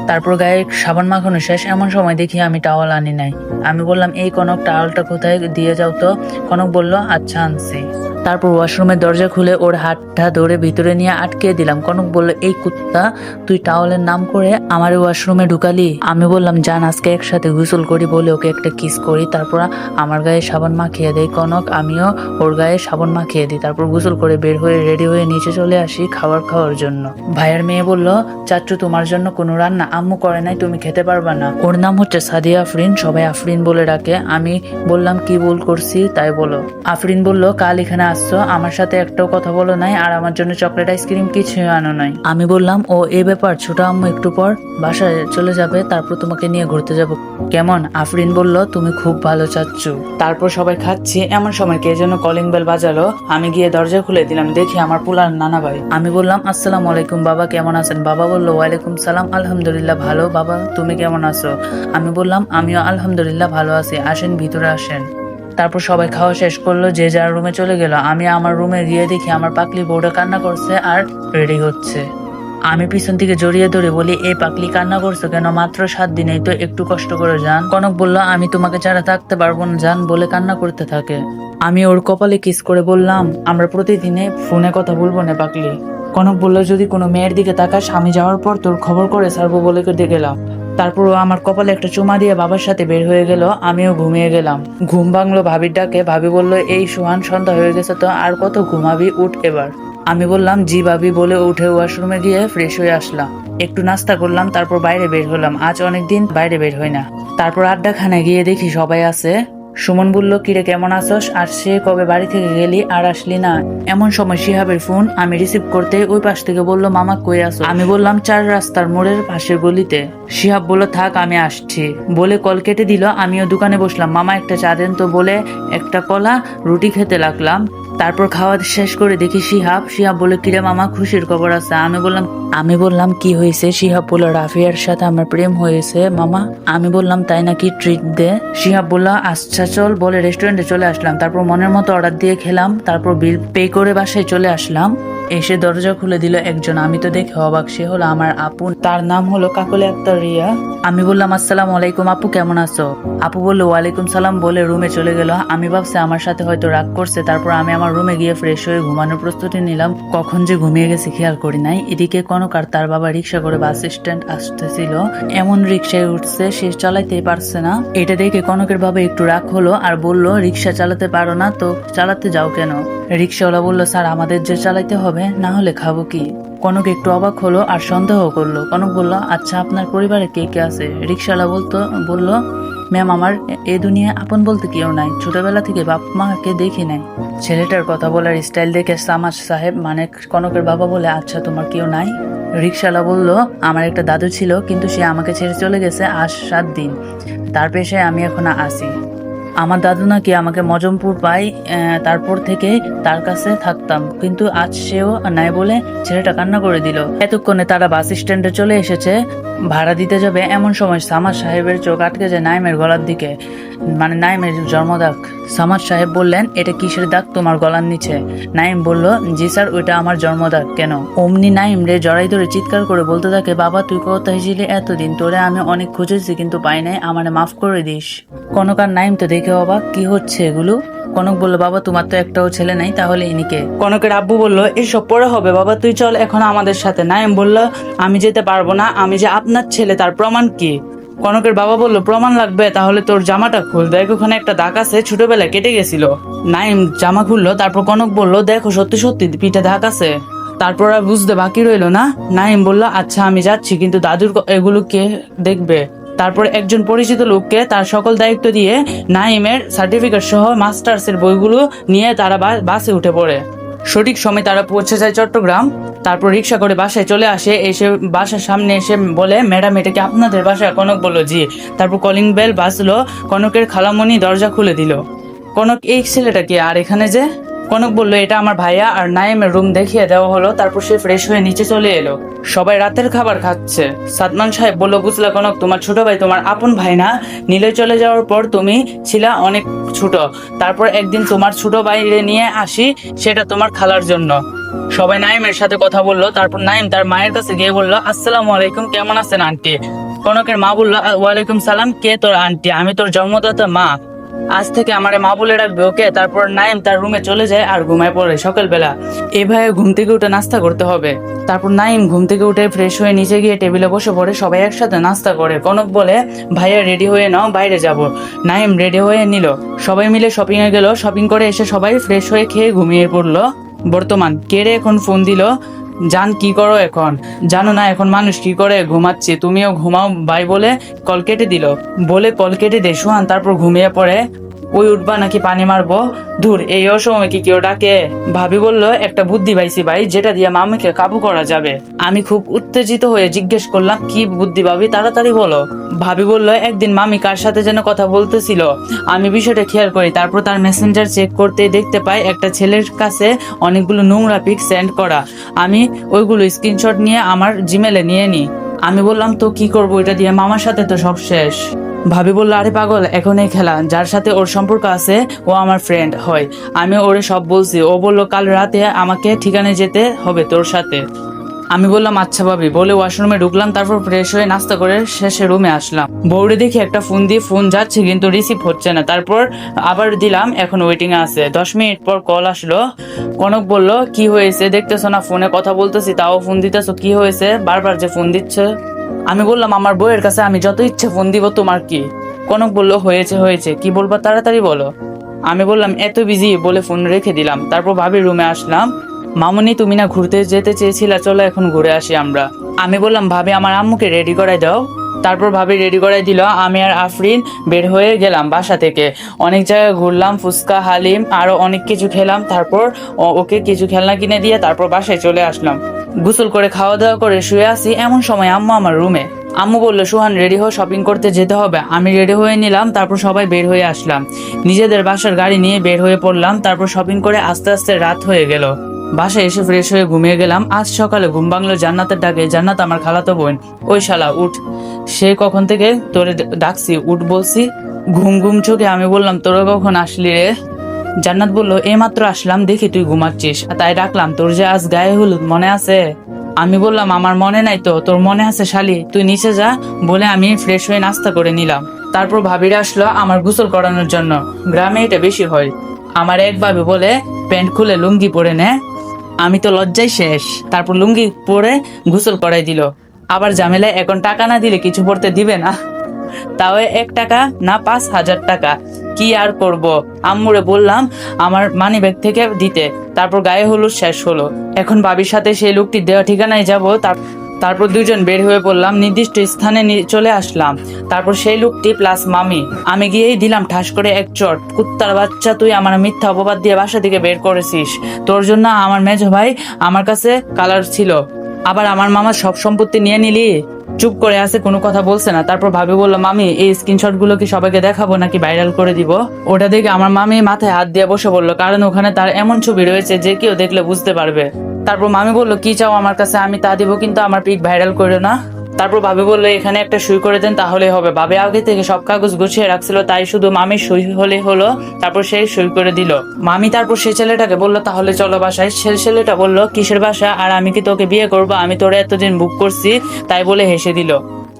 তারপর গায়ে সাবান মাখানো শেষ, এমন সময় দেখি আমি টাওয়াল আনি নাই। আমি বললাম এই কনক টাওয়ালটা কোথায় দিয়ে যাও তো? কনক বলল আচ্ছা আনছি। তারপর ওয়াশরুমের দরজা খুলে ওর হাতটা ধরে ভিতরে নিয়ে আটকে দিলাম। কনক বলল এই কুত্তা, তুই টাওয়ালের নাম করে আমার ওয়াশরুমে ঢুকালি? আমি বললাম জান আজকে একসাথে গোসল করি বলে ওকে একটা কিস করি। তারপর আমার গায়ে সাবান মাখিয়ে দেয় কনক, আমিও ওর গায়ে সাবান মাখিয়ে দিই। তারপর গোসল করে বের হয়ে রেডি হয়ে নিচে চলে আসি খাওয়ার জন্য। ভাইয়ের মেয়ে বলল চাচ্চু তোমার জন্য কোনো রান্না আম্মু করে নাই, তুমি খেতে পারবা না। ওর নাম হচ্ছে সাদিয়া আফরিন, সবাই আফরিন বলে ডাকে। আমি বললাম কি ভুল করছি তাই বলো। আফরিন বলল কাল এখানে আসছো, আমার সাথে একটাও কথা বলো নাই, আর আমার জন্য চকলেট আইসক্রিম কিছুই আনো নাই। আমি বললাম ও এই ব্যাপার, ছোট আম্মু একটু পর বাসায় চলে যাবে, তারপর তোমাকে নিয়ে ঘুরতে যাব। কেমন? আফরিন বলল তুমি খুব ভালো চাচ্চু। তারপর সবাই খাচ্ছি, এমন সময় কে যেন কলিং বেল বাজালো। আমি গিয়ে দরজা খুলে দিলাম, দেখি আমার পুলার নানা ভাই। আমি বললাম আসসালামু আলাইকুম বাবা, কেমন আছেন? বাবা বলল ওয়ালাইকুম সালাম, আলহামদুলিল্লাহ ভালো। বাবা তুমি কেমন আছো? আমি বললাম আমিও আলহামদুলিল্লাহ ভালো আছি, আসেন ভিতরে আসেন। তারপর সবাই খাওয়া শেষ করলো, যে যার রুমে চলে গেল। আমি আমার রুমে গিয়ে দেখি আমার পাকলি বউটা কান্না করছে আর রেডি হচ্ছে। আমি পিছন থেকে জড়িয়ে ধরে বলি এই পাকলি কান্না করছো কেন? মাত্র 7 দিনেই তো, একটু কষ্ট করে যান। কনক বলল আমি তোমাকে ছাড়া থাকতে পারবো না যান বলে কান্না করতে থাকে। আমি ওর কপালে কিস করে বললাম আমরা প্রতিদিনে ফোনে কথা বলবো না পাকলি। কনক বলল যদি কোনো মেয়ের দিকে তাকাস আমি যাওয়ার পর তোর খবর করে ছাড়বো বলে দিয়ে গেলাম। তারপর ও আমার কপালে একটা চুমা দিয়ে বাবার সাথে বের হয়ে গেল। আমিও ঘুমিয়ে গেলাম। ঘুম ভাঙলো ভাবির ডাকে। ভাবি বলল এই সুহান সন্ধ্যা হয়ে গেছে তো, আর কত ঘুমাবি, উঠ এবার। আমি বললাম জি ভাবি বলে উঠে ওয়াশরুমে গিয়ে ফ্রেশ হয়ে আসলাম। একটু নাস্তা করলাম, তারপর বাইরে বের হলাম। আজ অনেকদিন বাইরে বের হই না। তারপর আড্ডাখানায় গিয়ে দেখি সবাই আছে। সুমন বলল কিরে কেমন আছস, আর সে কবে বাড়ি থেকে গেলি আর আসলি না? এমন সময় শিহাবের ফোন। আমি রিসিভ করতে ওই পাশ থেকে বলল মামা কই আছো? আমি বললাম 4 রাস্তার মোড়ের পাশের গলিতে। শিহাব বলল থাক আমি আসছি বলে কল কেটে দিল। আমিও দোকানে বসলাম। মামা একটা চা দেন তো বলে একটা কলা রুটি খেতে লাগলাম। তারপর খাওয়া শেষ করে দেখি শিহাব বলে কিরে মামা খুশির খবর আছে? আমি বললাম কি হয়েছে? শিহাব বলল রাফিয়ার সাথে আমার প্রেম হয়েছে মামা। আমি বললাম তাই নাকি, ট্রিট দে। শিহাব বলল আচ্ছা চল বলে রেস্টুরেন্টে চলে আসলাম। তারপর মনের মতো অর্ডার দিয়ে খেলাম। তারপর বিল পে করে বাসায় চলে আসলাম। এসে দরজা খুলে দিল একজন। আমি তো দেখে অবাক, সে হলো আমার আপু, তার নাম হলো কাকলি আক্তার রিয়া। আমি বললাম আসসালামু আলাইকুম আপু, কেমন আছো? আপু বললো ওয়ালাইকুম সালাম বলে রুমে চলে গেল। আমি ভাবছি আমার সাথে হয়তো রাগ করছে। তারপর আমি আমার রুমে গিয়ে ফ্রেশ হয়ে ঘুমানোর প্রস্তুতি নিলাম। কখন যে ঘুমিয়ে গেছি খেয়াল করি নাই। এদিকে কনক আর তার বাবা রিক্সা করে বাস স্ট্যান্ড আসতেছিল। এমন রিক্সায় উঠছে সে চালাইতেই পারছে না। এটা দেখে কনকের বাবা একটু রাগ হলো আর বলল রিক্সা চালাতে পারো না তো চালাতে যাও কেন? রিক্সাওয়ালা বলল স্যার আমাদের যে চালাইতে হবে, না হলে খাবো কি? কনক একটু অবাক হলো আর সন্দেহ করলো। কনক বলল আচ্ছা আপনার পরিবারে কে কে আছে? রিক্সাওয়ালা বলল ম্যাম আমার এই দুনিয়ায় আপন বলতে কেউ নাই, ছোটবেলা থেকে বাপ মাকে দেখি নাই। ছেলেটার কথা বলার স্টাইল দেখে সামাজ সাহেব মানে কনকের বাবা বলে আচ্ছা তোমার কেউ নাই? রিক্সাওয়ালা বলল আমার একটা দাদু ছিল, কিন্তু সে আমাকে ছেড়ে চলে গেছে আজ 7 দিন। তার পেশায় আমি এখন আসি। আমার দাদু নাকি আমাকে মজমপুর পাই, তারপর থেকে তার কাছে থাকতাম, কিন্তু আজ সেও নাই বলে ছেলেটা কান্না করে দিল। এতক্ষণে তারা বাস স্ট্যান্ডে চলে এসেছে, ভাড়া দিতে যাবে। এমন সময় সামাদ সাহেবের চোখ আটকে যায় নাইমের গলার দিকে, মানে নাইমের জন্মদাগ। সামাদ সাহেব বললেন এটা কিসের দাগ তোমার গলার নিচে? নাইম বলল জি স্যার ওইটা আমার জন্মদাগ। কেন? অমনি নাইম রে জড়াই ধরে চিৎকার করে বলতে থাকে বাবা তুই কোথায় ছিলি এতদিন? তোরে আমি অনেক খুঁজেছি কিন্তু পাই নাই, আমারে মাফ করে দিস। কনক আর নাইম তো দেখে অবাক, কি হচ্ছে এগুলো? কনক বলল বাবা তোমার তো একটাও ছেলে নাই, তাহলে ইনিকে? কনকের আব্বু বলল এসব পরে হবে বাবা, তুই চল এখন আমাদের সাথে। নাইম বলল আমি যেতে পারবো না, আমি যে আপনার ছেলে তার প্রমাণ কি? কনকের বাবা বলল প্রমাণ লাগবে, তাহলে তোর জামাটা খুল, দেখ ওখানে একটা দাগ আছে, ছোটবেলায় কেটে গেছিল। নাইম জামা খুললো, তারপর কনক বলল দেখো সত্যি সত্যি পিঠে দাগ আছে। তারপর আর বুঝতে বাকি রইলো না। নাইম বলল আচ্ছা আমি যাচ্ছি, কিন্তু দাদুর এগুলো কে দেখবে? তারপর একজন পরিচিত লোককে তার সকল দায়িত্ব দিয়ে নাইমের সার্টিফিকেট সহ মাস্টার্সের বইগুলো নিয়ে তারা বাসে উঠে পড়ে। সঠিক সময় তারা পৌঁছে যায় চট্টগ্রাম। তারপর রিক্সা করে বাসায় চলে আসে। এসে বাসার সামনে এসে বলে ম্যাডাম এটা কি আপনাদের বাসা? কনক বলল জি। তারপর কলিং বেল বাজলো, কনকের খালামণি দরজা খুলে দিল। কনক এই ছেলেটা কি আর এখানে যে? কনক বলল এটা আমার ভাইয়া, আর নাইমের রুম দেখিয়ে দেওয়া হলো। তারপর সে ফ্রেশ হয়ে নিচে চলে এলো। সবাই রাতের খাবার খাচ্ছে। সাদমান সাহেব বলল বুঝলা কনক তোমার ছোট ভাই তোমার আপন ভাই না। নীলে চলে যাওয়ার পর তুমি ছিলা অনেক ছোট, তারপর একদিন তোমার ছোট ভাইরে নিয়ে আসি, সেটা তোমার খালার জন্য। সবাই নাইমের সাথে কথা বললো। তারপর নাইম তার মায়ের কাছে গিয়ে বলল আসসালামু আলাইকুম, কেমন আছেন আন্টি? কনকের মা বলল ওয়ালাইকুম সালাম, কে তোর আন্টি? আমি তোর জন্মদাতা মা, আজ থেকে আমারে মা বলে রাখবে ওকে। তারপর নাইম তার রুমে চলে যায় আর ঘুমায় পড়ে। সকালবেলা এভাবে ঘুম থেকে উঠে নাস্তা করতে হবে। তারপর নাইম ঘুম থেকে উঠে ফ্রেশ হয়ে নিচে গিয়ে টেবিলে বসে পড়ে। সবাই একসাথে নাস্তা করে। কনক বলে ভাইয়া রেডি হয়ে নাও, বাইরে যাব। নাইম রেডি হয়ে নিল। সবাই মিলে শপিং এ গেল। শপিং করে এসে সবাই ফ্রেশ হয়ে খেয়ে ঘুমিয়ে পড়লো। বর্তমান কে রে এখন ফোন দিল? জান কি করো এখন? জানো না এখন মানুষ কি করে? ঘুমাচ্ছে, তুমিও ঘুমাও ভাই বলে কল কেটে দিল। বলে কল কেটে দে সোহান, তারপর ঘুমিয়ে পড়ে। ওই উঠবা নাকি পানি মারবো? ধুর এই অসময় কি কেউ ডাকে? ভাবি বলল একটা বুদ্ধি পাইছি ভাই, যেটা দিয়ে মামিকে কাবু করা যাবে। আমি খুব উত্তেজিত হয়ে জিজ্ঞেস করলাম কি বুদ্ধি ভাবি, তাড়াতাড়ি বলো। ভাবি বলল একদিন মামি কার সাথে যেন কথা বলতেছিল, আমি বিষয়টা খেয়াল করি। তারপর তার মেসেঞ্জার চেক করতে দেখতে পাই একটা ছেলের কাছে অনেকগুলো নোংরা পিক সেন্ড করা। আমি ওইগুলো স্ক্রিনশট নিয়ে আমার জিমেলে নিয়ে নিই। আমি বললাম তো কি করবো এটা দিয়ে, মামার সাথে তো সব শেষ। ভাবি বলল আরে পাগল, এখন এই খেলা, যার সাথে ওর সম্পর্ক আছে ও আমার ফ্রেন্ড হয়। আমি ওরে সব বলছি। ও বলল কাল রাতে আমাকে ঠিকানায় যেতে হবে তোর সাথে। আমি বললাম আচ্ছা ভাবি বলে ওয়াশরুমে ঢুকলাম। তারপর ফ্রেশ হয়ে নাস্তা করে শেষে রুমে আসলাম। বউরে দেখি একটা ফোন দিয়ে ফোন যাচ্ছে কিন্তু রিসিভ হচ্ছে না। তারপর আবার দিলাম, এখন ওয়েটিং এ আছে। 10 মিনিট পর কল আসলো। কনক বলল কি হয়েছে দেখতেছো না, ফোনে কথা বলতেছি তাও ফোন দিতেছো, কি হয়েছে বারবার যে ফোন দিচ্ছে? আমি বললাম আমার বউয়ের কাছে আমি যত ইচ্ছে ফোন দিব, তোমার কি? কনক বলল হয়েছে হয়েছে, কি বলবা তাড়াতাড়ি বলো। আমি বললাম এত বিজি বলে ফোন রেখে দিলাম। তারপর ভাবির রুমে আসলাম। মামুনি তুমি না ঘুরতে যেতে চেয়েছিলা, চলো এখন ঘুরে আসি আমরা। আমি বললাম ভাবি আমার আম্মুকে রেডি করাই দাও। তারপর ভাবি রেডি করাই দিল। আমি আর আফরিন বের হয়ে গেলাম বাসা থেকে। অনেক জায়গায় ঘুরলাম, ফুচকা হালিম আরো অনেক কিছু খেলাম। তারপর ওকে কিছু খেলনা কিনে দিয়ে তারপর বাসায় চলে আসলাম। গোসল করে খাওয়া দাওয়া করে শুয়ে আসি। এমন সময় আম্মু আমার রুমে। আম্মু বললো সোহান রেডি হয়ে শপিং করতে যেতে হবে। আমি রেডি হয়ে নিলাম। তারপর সবাই বের হয়ে আসলাম, নিজেদের বাসার গাড়ি নিয়ে বের হয়ে পড়লাম। তারপর শপিং করে আস্তে আস্তে রাত হয়ে গেল। বাসায় এসে ফ্রেশ হয়ে ঘুমিয়ে গেলাম। আজ সকালে ঘুম ভাঙলো জান্নাতের ডাকে। জান্নাত আমার খালাতো বোন। ওই শালা উঠ, সে কখন থেকে তোরে ডাকছি উঠ বলছি। ঘুম ঘুম চোখে আমি বললাম তোরা কখন আসলি রে? জান্নাত বলল এইমাত্র আসলাম, দেখি তুই ঘুমাচ্ছিস, তাই ডাকলাম। তোর যে আজ গায়ে হলুদ মনে আছে? আমি বললাম আমার মনে নাই তো, তোর মনে আছে শালি, তুই নিচে যা। বলে আমি ফ্রেশ হয়ে নাস্তা করে নিলাম। তারপর ভাবিরা আসলো আমার গোসল করানোর জন্য। গ্রামে এটা বেশি হয়। আমার এক ভাবি বলে প্যান্ট খুলে লুঙ্গি পরে নে। আমি তো লজ্জায় শেষ। তারপর লুঙ্গি পরে গোসল করাই দিল। আবার ঝামেলা, এখন টাকা না দিলে কিছু পড়তে দিবে না। তাও 1 টাকা না 5,000 টাকা। কি আর করব, আম্মুরে বললাম আমার মানি ব্যাগ থেকে দিতে। তারপর গায়ে হলুদ শেষ হলো। এখন ভাবির সাথে সেই লোকটি দেওয়া ঠিকানায় যাব। তারপর দুজন বের হয়ে পড়লাম, নির্দিষ্ট স্থানে চলে আসলাম। তারপর সেই লোকটি প্লাস মামি, আমি গিয়েই দিলাম ঠাস করে এক চট। কুত্তার বাচ্চা, তুই আমার মিথ্যা অপবাদ দিয়ে বাসা থেকে বের করেছিস। তোর জন্য আমার মেজো ভাই আমার কাছে কালার ছিল, আবার আমার মামার সব সম্পত্তি নিয়ে নিলি। চুপ করে আছে, কোনো কথা বলছে না। তারপর ভাবি বললো, মামি এই স্ক্রিনশট গুলো কি সবাইকে দেখাবো নাকি ভাইরাল করে দিব? ওটা দেখে আমার মামি মাথায় হাত দিয়ে বসে বললো, কারণ ওখানে তার এমন ছবি রয়েছে যে কেউ দেখলে বুঝতে পারবে। তারপর মামি বললো, কি চাও আমার কাছে, আমি তা দিব, কিন্তু আমার পিক ভাইরাল করে না। তারপর ভাবি বললো, এখানে একটা সই করে দেন তাহলে হবে। ভাবি আগে থেকে সব কাগজ গুছিয়ে রাখছিল, তাই শুধু মামির সই হলে হলো। তারপর সেই সই করে দিল মামি। তারপর সেই ছেলেটাকে বললো, তাহলে চলো বাসায়। সেই ছেলেটা বললো, কিসের বাসা, আর আমি কি তোকে বিয়ে করবো? আমি তোরে এতদিন বুক করছি, তাই বলে হেসে দিল।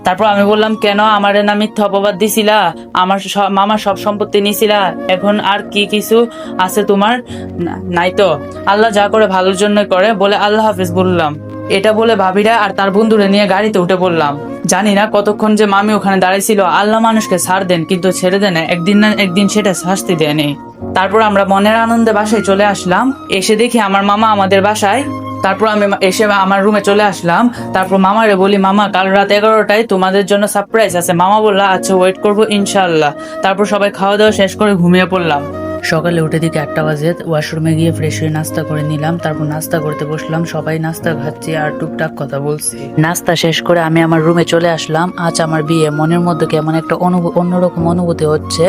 তারপর আমি বললাম, কেন আমারে না মিথ্যা অপবাদ দিছিলা? আমার মামার সব সম্পত্তি নিছিলা, এখন আর কি কিছু আছে তোমার? নাই তো, আল্লাহ যা করে ভালোর জন্যই করে। বলে আল্লাহ হাফেজ বললাম। এটা বলে ভাবিরা আর তার বন্ধুরা নিয়ে গাড়িতে উঠে পড়লাম। জানি না কতক্ষণ যে মামি ওখানে দাঁড়াইছিল। আল্লাহ মানুষকে ছাড় দেন, কিন্তু ছেড়ে দেন একদিন না একদিন, সেটা শাস্তি দেয়নি। তারপর আমরা মনের আনন্দে বাসায় চলে আসলাম। এসে দেখি আমার মামা আমাদের বাসায়। তারপর আমি এসে আমার রুমে চলে আসলাম। তারপর মামারে বলি, মামা কাল রাত 11টায় তোমাদের জন্য সারপ্রাইজ আছে। মামা বললো, আচ্ছা ওয়েট করবো ইনশাআল্লাহ। তারপর সবাই খাওয়া দাওয়া শেষ করে ঘুমিয়ে পড়লাম। সকালে উঠে দিকে 8টা বাজে। ওয়াশরুমে গিয়ে ফ্রেশ হয়ে নাস্তা করে নিলাম। তারপর নাস্তা করতে বসলাম। সবাই নাস্তা খাচ্ছি আর টুকটাক কথা বলছি। নাস্তা শেষ করে আমি আমার রুমে চলে আসলাম। আজ আমার বিয়ে, মনের মধ্যে কেমন একটা অন্যরকম অনুভূতি হচ্ছে।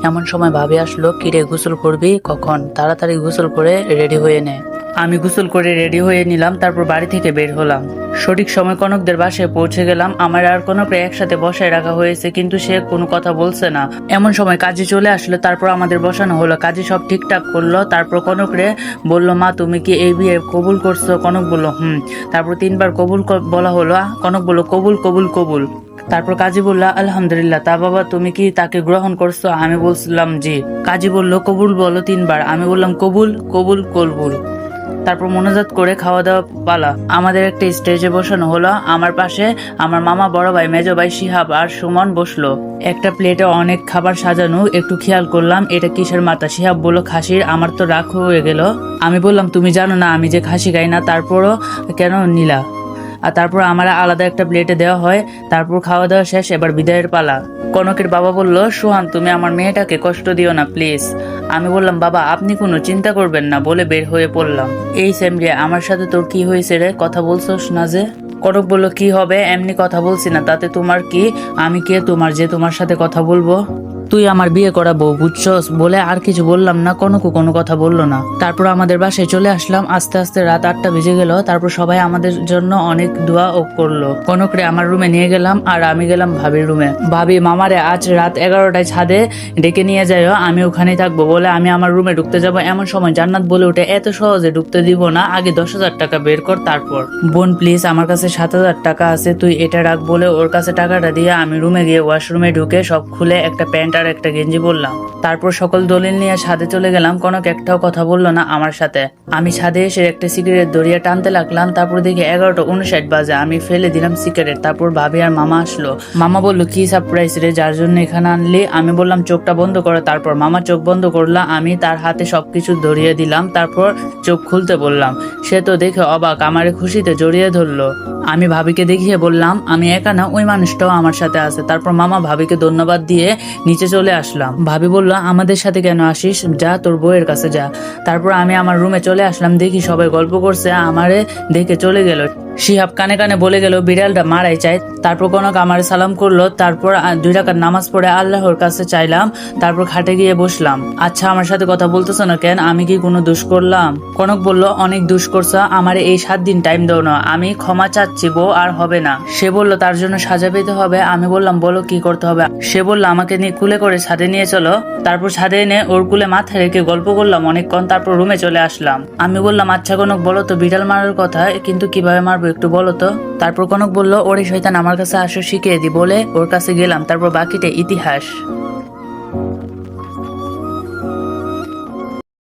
এমন সময় ভাবি আসলো, কিরে গোসল করবি কখন? তাড়াতাড়ি গোসল করে রেডি হয়ে নে। আমি গোসল করে রেডি হয়ে নিলাম। তারপর বাড়ি থেকে বের হলাম। সঠিক সময় কনকদের বাসায় পৌঁছে গেলাম। আমার আর কনককে একসাথে বসায় রাখা হয়েছে, কিন্তু সে কোনো কথা বলছে না। এমন সময় কাজী চলে আসলো। তারপর আমাদের বসানো হলো। কাজী সব ঠিকঠাক করলো। তারপর কনকরে বলল, মা তুমি কি এই বিয়ে কবুল করছো? কনক বলল হুম। তারপর 3বার কবুল বলা হলো। কনক বলল, কবুল কবুল কবুল। তারপর কাজী বলল, আলহামদুলিল্লাহ। তা বাবা তুমি কি তাকে গ্রহণ করছো? আমি বললাম জি। কাজী বলল, কবুল বলো 3বার। আমি বললাম কবুল কবুল কবুল। তারপর মোনাজাত করে খাওয়া দাওয়া পালা। আমাদের একটা স্টেজে বসানো হলো। আমার পাশে আমার মামা, বড় ভাই, মেজো ভাই, শিহাব আর সুমন বসলো। একটা প্লেটে অনেক খাবার সাজানো। একটু খেয়াল করলাম, এটা কিসের মাথা? শিহাব বলল, খাসির। আমার তো রাগ হয়ে গেল। আমি বললাম, তুমি জানো না আমি যে খাসি খাই না, তারপরও কেন নিলা? আর তারপর আমার আলাদা একটা প্লেটে দেওয়া হয়। তারপর খাওয়া দাওয়া শেষ, এবার বিদায়ের পালা। কনকের বাবা বলল, সোহান তুমি আমার মেয়েটাকে কষ্ট দিও না প্লিজ। আমি বললাম, বাবা আপনি কোনো চিন্তা করবেন না, বলে বের হয়ে পড়লাম। এই স্যামরিয়া, আমার সাথে তোর কি হয়েছে রে? কথা বলছোস না যে? কনক বলল, কি হবে, এমনি কথা বলছি না, তাতে তোমার কি? আমি কে তোমার যে তোমার সাথে কথা বলবো? তুই আমার বিয়ে করাবো বুঝছস? বলে আর কিছু বললাম না। কনকও কোনো কথা বললো না। তারপর আমাদের বাসায় চলে আসলাম। আস্তে আস্তে রাত 8টা বেজে গেল। তারপর সবাই আমাদের জন্য অনেক দোয়া ও করলো। কনকরে আমার রুমে নিয়ে গেলাম আর আমি গেলাম ভাবির রুমে। ভাবি, মামারে আজ রাত 11টায় ছাদে ডেকে নিয়ে যাইও, আমি ওখানেই থাকবো। বলে আমি আমার রুমে ঢুকতে যাব। এমন সময় জান্নাত বলে উঠে, এত সহজে ঢুকতে দিব না, আগে 10,000 টাকা বের কর। তারপর বোন প্লিজ, আমার কাছে 7,000 টাকা আছে, তুই এটা রাখ। বলে ওর কাছে টাকাটা দিয়ে আমি রুমে গিয়ে ওয়াশরুমে ঢুকে সব খুলে একটা প্যান্ট আর একটা গেঞ্জি বললাম। তারপর সকল দলিল নিয়ে ছাদে চলে গেলাম। কনক একটাও কথা বললো না আমার সাথে। আমি ছাদে এসে একটা সিগারেট ধরিয়ে টানতে লাগলাম। তারপর দেখি 11:59 বাজে। আমি ফেলে দিলাম সিগারেট। তারপর ভাবি আর মামা আসলো। মামা বলল, কি সারপ্রাইজ রে, যার জন্য এখানে আনলি? আমি বললাম, চোখটা বন্ধ করো। তারপর মামা চোখ বন্ধ করলো। আমি তার হাতে সবকিছু ধরিয়ে দিলাম। তারপর চোখ খুলতে বললাম। সে তো দেখে অবাক, আমারে খুশিতে জড়িয়ে ধরলো। আমি ভাবিকে দেখিয়ে বললাম, আমি একা না, ওই মানুষটাও আমার সাথে আছে। তারপর মামা ভাবিকে ধন্যবাদ দিয়ে নিচে চলে আসলাম। ভাবি বলল, আমাদের সাথে কেন আসিস, যা তোর বউয়ের কাছে যা। তারপর আমি আমার রুমে চলে আসলাম। দেখি সবাই গল্প করছে, আমারে দেখে চলে গেল। শিহাব কানে কানে বলে গেল বিড়ালটা মারাই চাই। তারপর কনক আমার সালাম করলো, তারপর 2 রাকাত নামাজ পড়ে আল্লাহর কাছে চাইলাম, তারপর খাটে গিয়ে বসলাম। আচ্ছা আমার সাথে কথা বলতেছো না কেন? আমি কি কোনো দোষ করলাম? কনক বলল, অনেক দোষ করছো, আমার এই 7 দিন টাইম দাও না, আমি ক্ষমা চাচ্ছি বউ, আর হবে না। সে বলল তার জন্য সাজা পেতে হবে। আমি বললাম বলো কি করতে হবে। সে বলল আমাকে নিয়ে কুলে করে ছাদে নিয়ে চলো। তারপর ছাদে এনে ওর কুলে মাথা রেখে গল্প করলাম অনেকক্ষণ, তারপর রুমে চলে আসলাম। আমি বললাম আচ্ছা কনক বলো তো, বিড়াল মারার কথা, কিন্তু কিভাবে মারবো একটু বলো তো। তারপর কনক বলল, ওরে শয়তান আমার কাছে আসো শিখিয়ে দি, বলে ওর কাছে গেলাম। তারপর বাকিটা ইতিহাস।